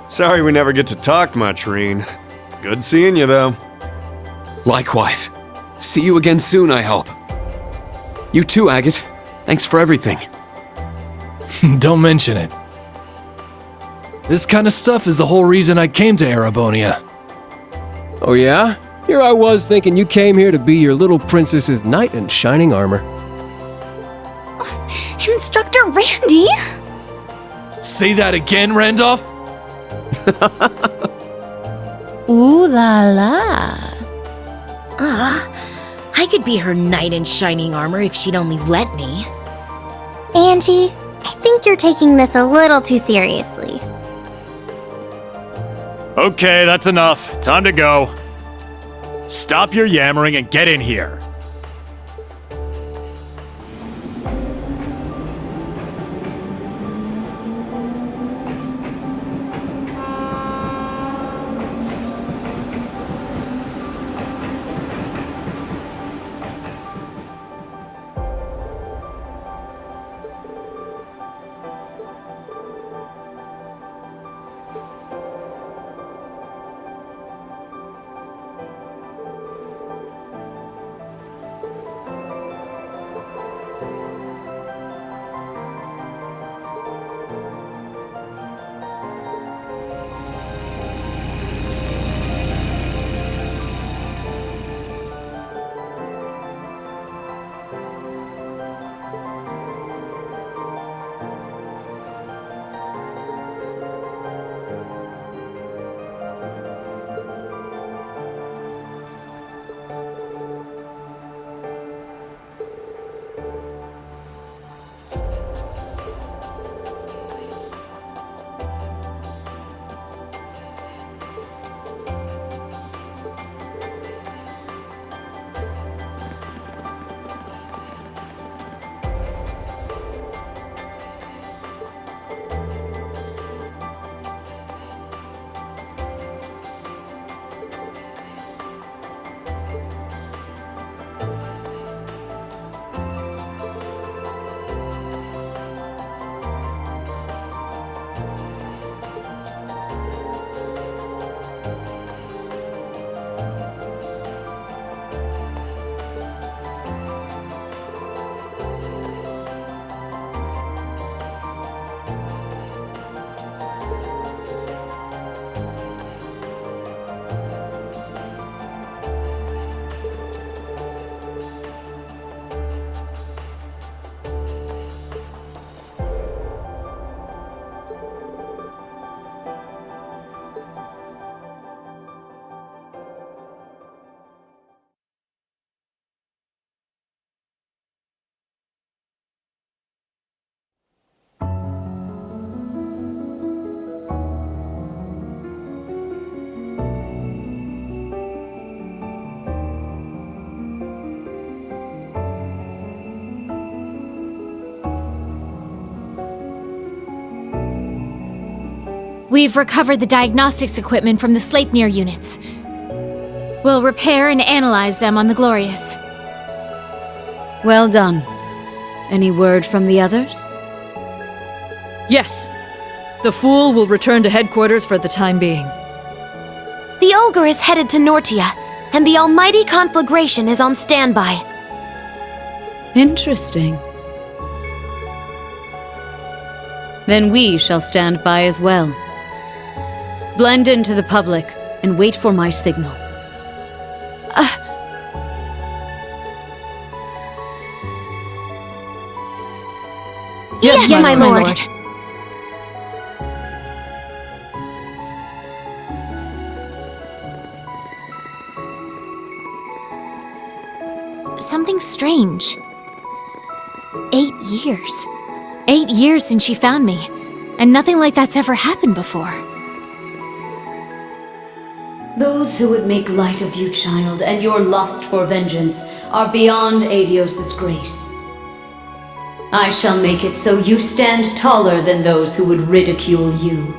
Sorry we never get to talk much, Reen. Good seeing you, though. Likewise. See you again soon, I hope. You too, Agate. Thanks for everything. Don't mention it. This kind of stuff is the whole reason I came to Erebonia. Oh yeah? Here I was thinking you came here to be your little princess's knight in shining armor. Instructor Randy? Say that again, Randolph? Ooh la la. I could be her knight in shining armor if she'd only let me. Angie, I think you're taking this a little too seriously. Okay, that's enough. Time to go. Stop your yammering and get in here. We've recovered the diagnostics equipment from the Sleipnir units. We'll repair and analyze them on the Glorious. Well done. Any word from the others? Yes. The Fool will return to headquarters for the time being. The Ogre is headed to Nortia, and the Almighty Conflagration is on standby. Interesting. Then we shall stand by as well. Blend into the public and wait for my signal. Yes, my lord. Something strange. 8 years. 8 years since she found me, and nothing like that's ever happened before. Those who would make light of you, child, and your lust for vengeance are beyond Adios' grace. I shall make it so you stand taller than those who would ridicule you.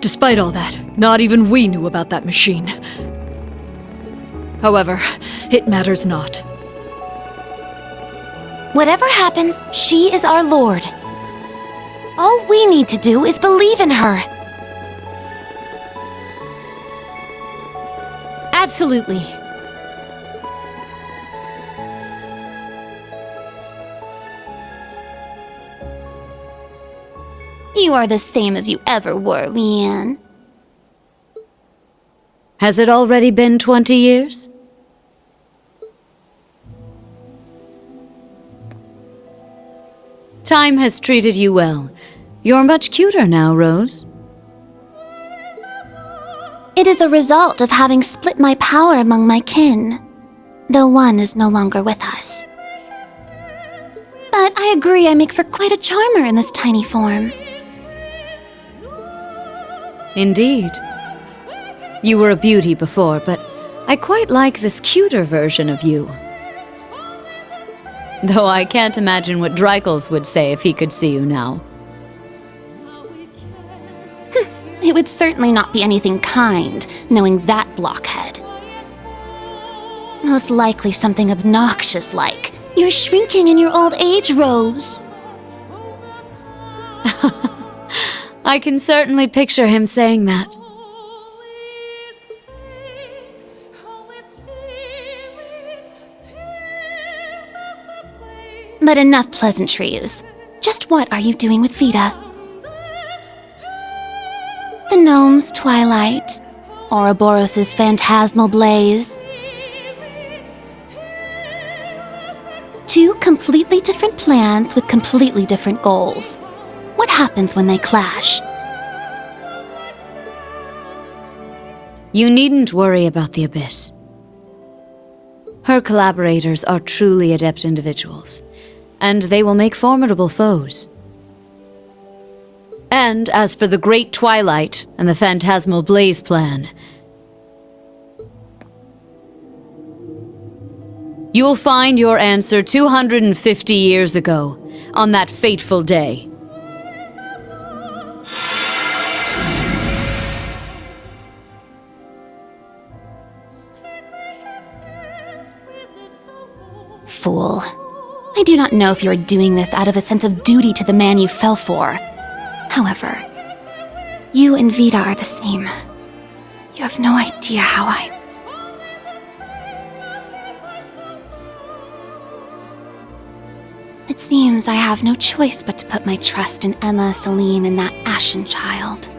Despite all that, not even we knew about that machine. However, it matters not. Whatever happens, she is our lord. All we need to do is believe in her. Absolutely. You are the same as you ever were, Leanne. Has it already been 20 years? Time has treated you well. You're much cuter now, Rose. It is a result of having split my power among my kin, though one is no longer with us. But I agree I make for quite a charmer in this tiny form. Indeed. You were a beauty before, but I quite like this cuter version of you. Though I can't imagine what Dreikels would say if he could see you now. It would certainly not be anything kind, knowing that blockhead. Most likely something obnoxious like, "You're shrinking in your old age, Rose." I can certainly picture him saying that. But enough pleasantries. Just what are you doing with Vita? The gnome's twilight, Ouroboros' phantasmal blaze. Two completely different plans with completely different goals. What happens when they clash? You needn't worry about the Abyss. Her collaborators are truly adept individuals, and they will make formidable foes. And as for the Great Twilight and the Phantasmal Blaze plan, you'll find your answer 250 years ago, on that fateful day. Fool. I do not know if you are doing this out of a sense of duty to the man you fell for. However, you and Vita are the same. You have no idea how It seems I have no choice but to put my trust in Emma, Celine, and that ashen child.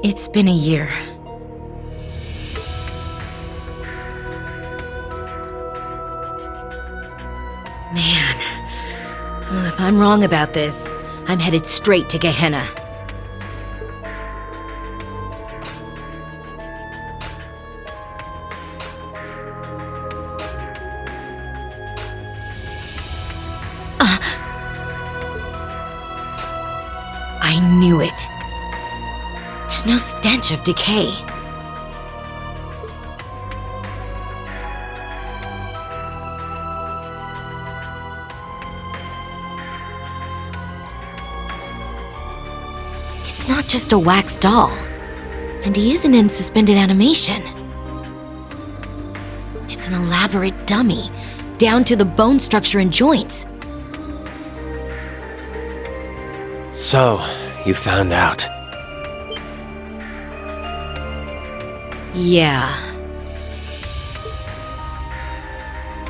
It's been a year. Man. If I'm wrong about this, I'm headed straight to Gehenna. I knew it. There's no stench of decay. It's not just a wax doll. And he isn't in suspended animation. It's an elaborate dummy, down to the bone structure and joints. So, you found out. Yeah.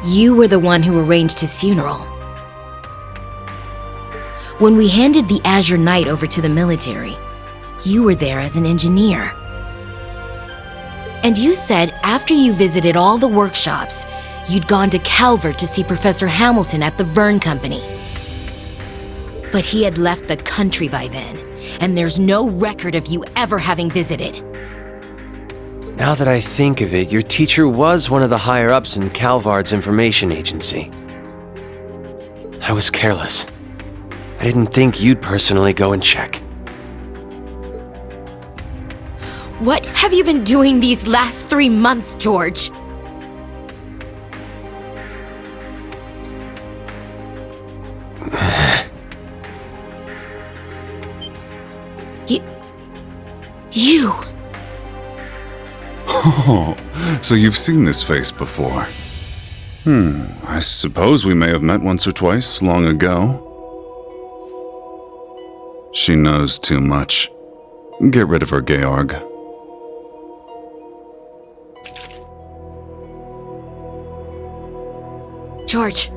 You were the one who arranged his funeral. When we handed the Azure Knight over to the military, you were there as an engineer. And you said after you visited all the workshops, you'd gone to Calvert to see Professor Hamilton at the Verne Company. But he had left the country by then, and there's no record of you ever having visited. Now that I think of it, your teacher was one of the higher-ups in Calvard's information agency. I was careless. I didn't think you'd personally go and check. What have you been doing these last 3 months, George? You... Oh, so you've seen this face before. I suppose we may have met once or twice long ago. She knows too much. Get rid of her, Georg. George.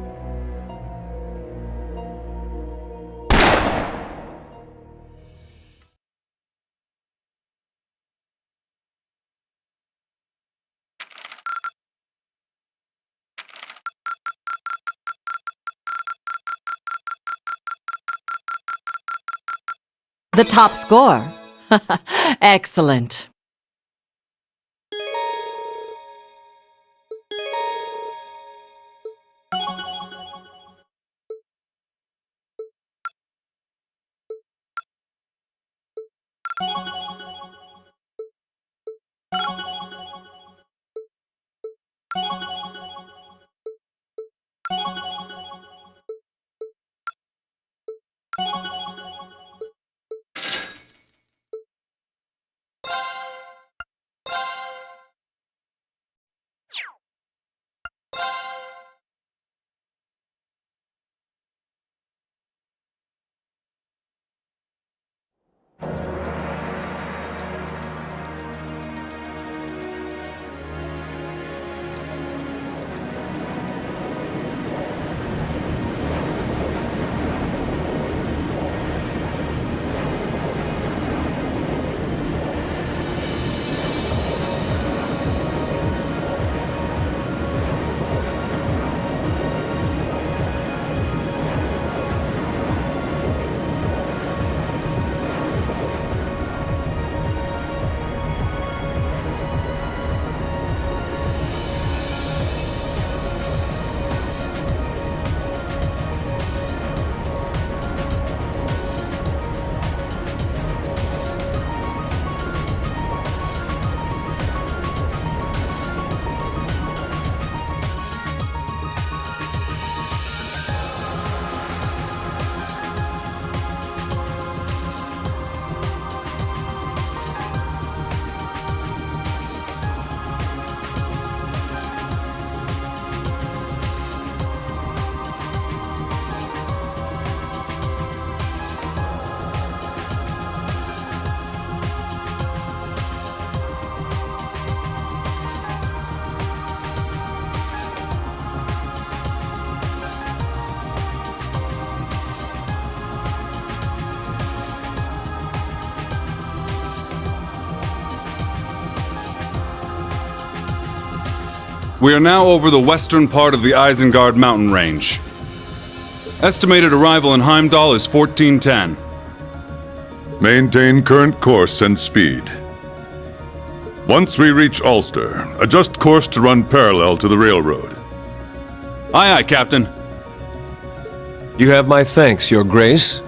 The top score. Excellent. We are now over the western part of the Isengard mountain range. Estimated arrival in Heimdall is 1410. Maintain current course and speed. Once we reach Ulster, adjust course to run parallel to the railroad. Aye, aye, Captain. You have my thanks, Your Grace.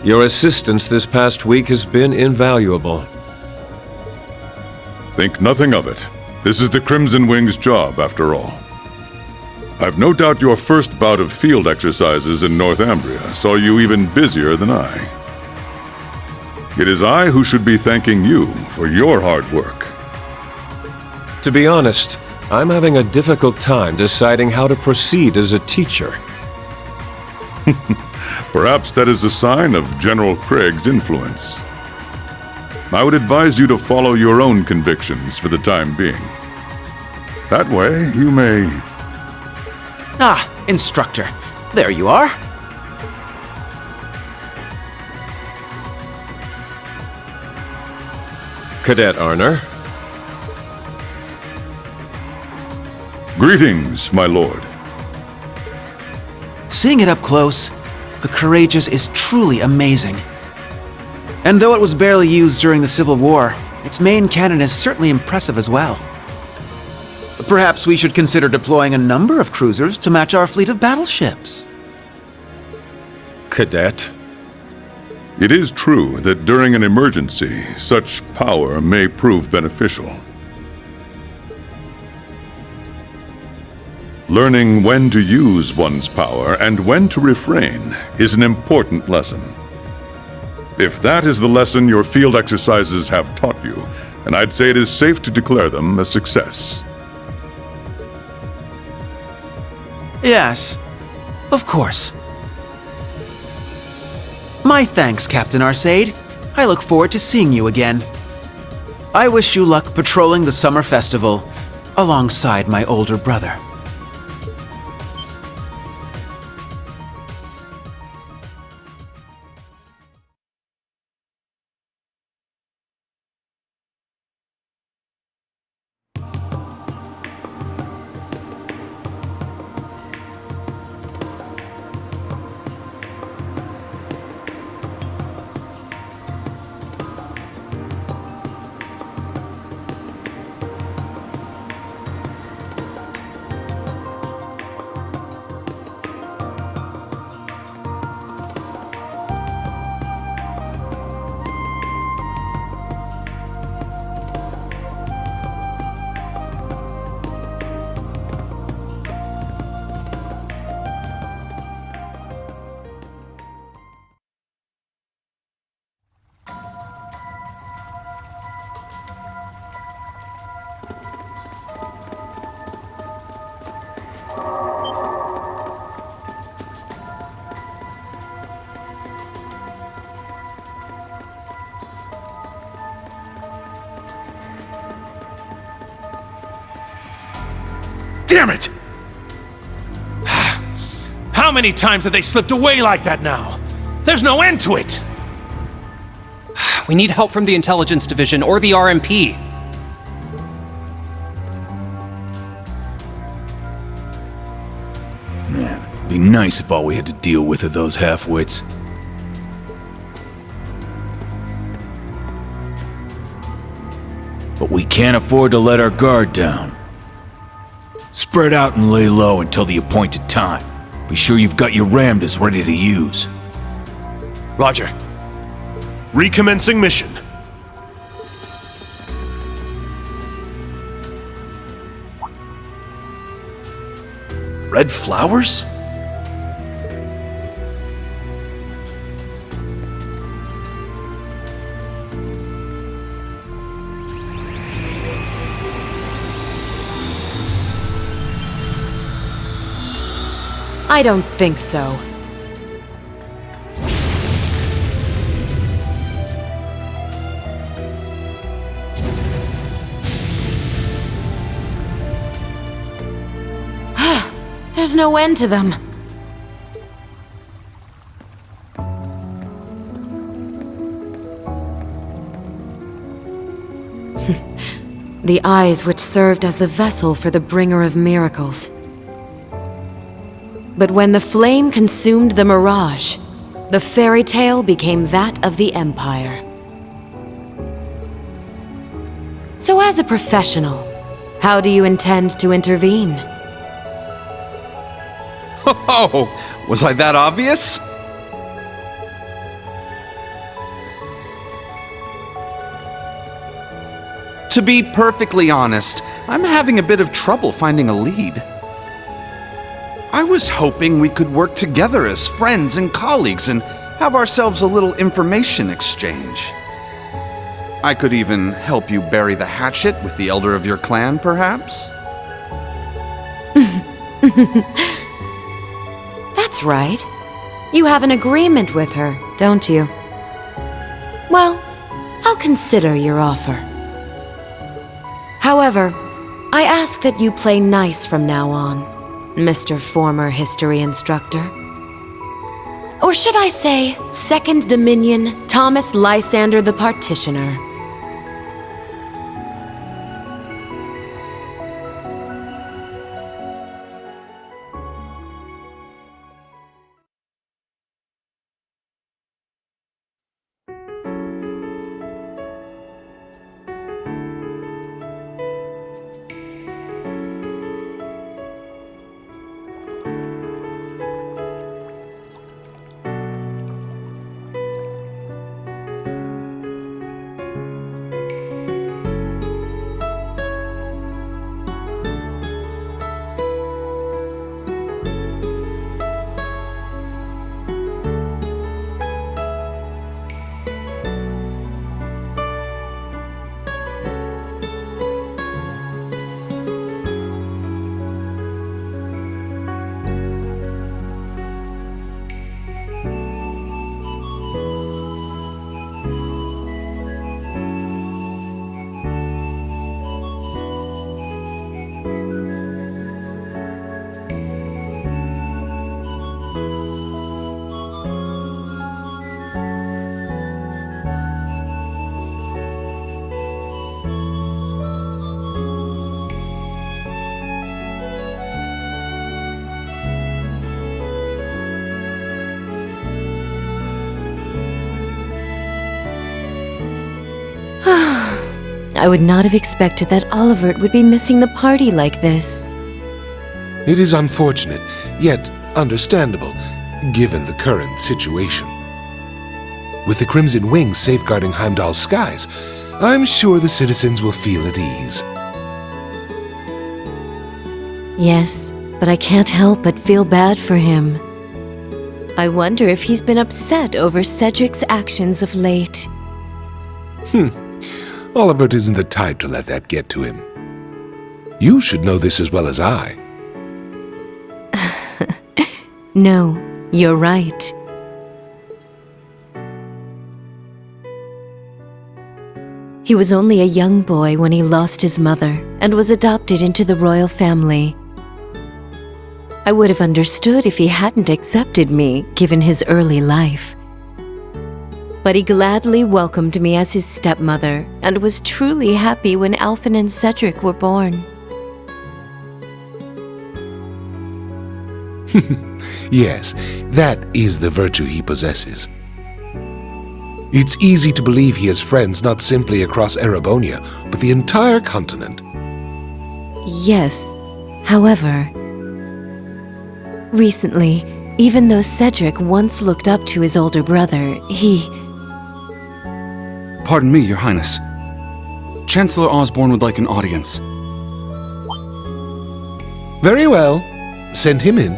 Your assistance this past week has been invaluable. Think nothing of it. This is the Crimson Wing's job, after all. I've no doubt your first bout of field exercises in Northumbria saw you even busier than I. It is I who should be thanking you for your hard work. To be honest, I'm having a difficult time deciding how to proceed as a teacher. Perhaps that is a sign of General Craig's influence. I would advise you to follow your own convictions for the time being. That way, you may... Ah, instructor. There you are. Cadet Arner. Greetings, my lord. Seeing it up close, the Courageous is truly amazing. And though it was barely used during the Civil War, its main cannon is certainly impressive as well. Perhaps we should consider deploying a number of cruisers to match our fleet of battleships. Cadet. It is true that during an emergency, such power may prove beneficial. Learning when to use one's power and when to refrain is an important lesson. If that is the lesson your field exercises have taught you, then I'd say it is safe to declare them a success. Yes, of course. My thanks, Captain Arcade. I look forward to seeing you again. I wish you luck patrolling the summer festival alongside my older brother. Damn it! How many times have they slipped away like that now? There's no end to it! We need help from the Intelligence Division or the RMP. Man, it'd be nice if all we had to deal with are those half-wits. But we can't afford to let our guard down. Spread out and lay low until the appointed time. Be sure you've got your ramdas ready to use. Roger. Recommencing mission. Red flowers? I don't think so. There's no end to them. The eyes which served as the vessel for the bringer of miracles. But when the flame consumed the mirage, the fairy tale became that of the Empire. So as a professional, how do you intend to intervene? Oh, was I that obvious? To be perfectly honest, I'm having a bit of trouble finding a lead. I was hoping we could work together as friends and colleagues and have ourselves a little information exchange. I could even help you bury the hatchet with the elder of your clan, perhaps? That's right. You have an agreement with her, don't you? Well, I'll consider your offer. However, I ask that you play nice from now on, Mr. Former History Instructor. Or should I say, Second Dominion Thomas Lysander the Partitioner. I would not have expected that Olivert would be missing the party like this. It is unfortunate, yet understandable, given the current situation. With the Crimson Wings safeguarding Heimdall's skies, I'm sure the citizens will feel at ease. Yes, but I can't help but feel bad for him. I wonder if he's been upset over Cedric's actions of late. Olivert isn't the type to let that get to him. You should know this as well as I. No, you're right. He was only a young boy when he lost his mother and was adopted into the royal family. I would have understood if he hadn't accepted me, given his early life. But he gladly welcomed me as his stepmother and was truly happy when Alphen and Cedric were born. Yes, that is the virtue he possesses. It's easy to believe he has friends not simply across Erebonia, but the entire continent. Yes, however, recently, even though Cedric once looked up to his older brother, he... Pardon me, Your Highness. Chancellor Osborne would like an audience. Very well. Send him in.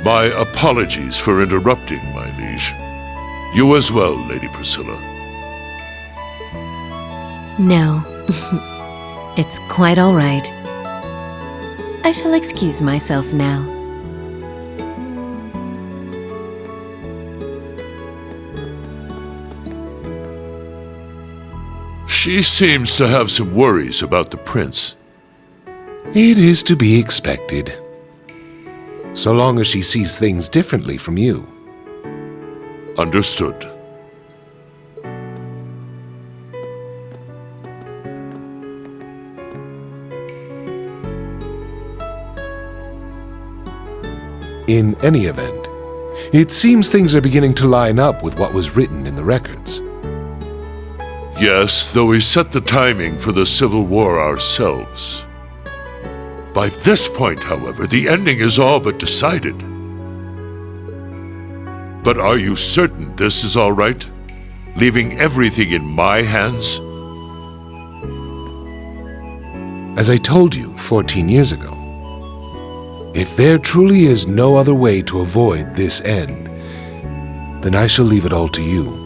My apologies for interrupting, my liege. You as well, Lady Priscilla. No, it's quite all right. I shall excuse myself now. She seems to have some worries about the prince. It is to be expected. So long as she sees things differently from you. Understood. In any event, it seems things are beginning to line up with what was written in the records. Yes, though we set the timing for the Civil War ourselves. By this point, however, the ending is all but decided. But are you certain this is all right? Leaving everything in my hands? As I told you 14 years ago, if there truly is no other way to avoid this end, then I shall leave it all to you.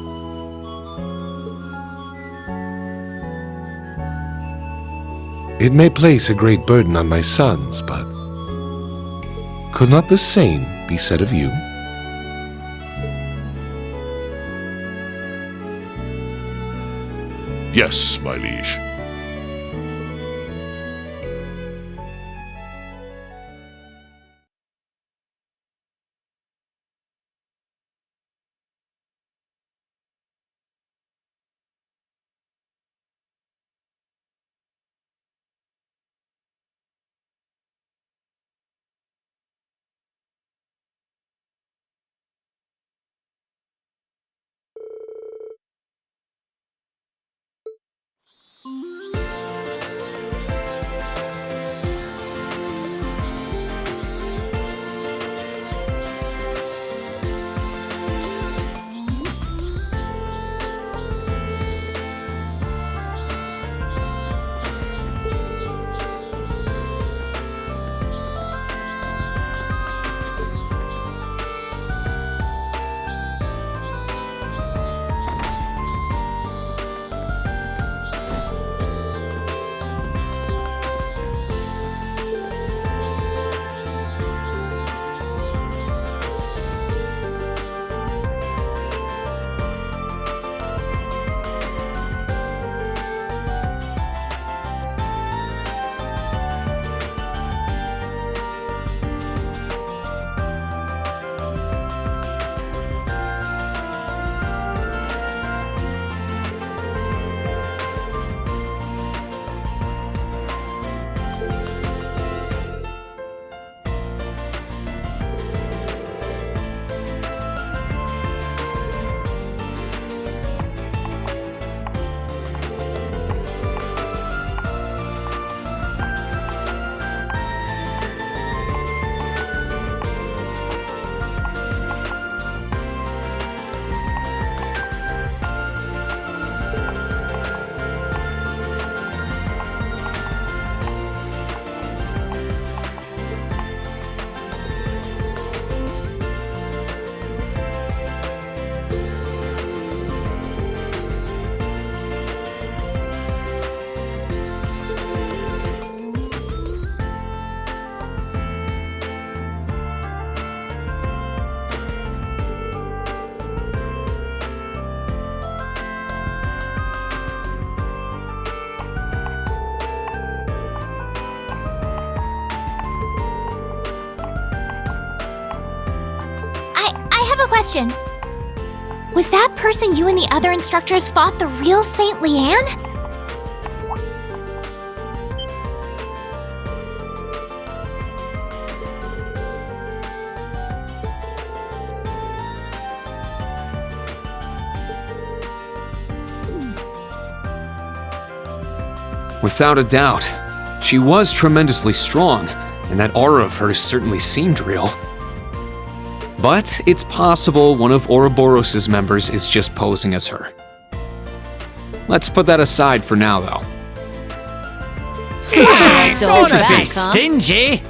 It may place a great burden on my sons, but could not the same be said of you? Yes, my liege. Question. Was that person you and the other instructors fought the real Saint Leanne? Without a doubt. She was tremendously strong, and that aura of hers certainly seemed real. But it's possible one of Ouroboros' members is just posing as her. Let's put that aside for now, though. Don't be stingy!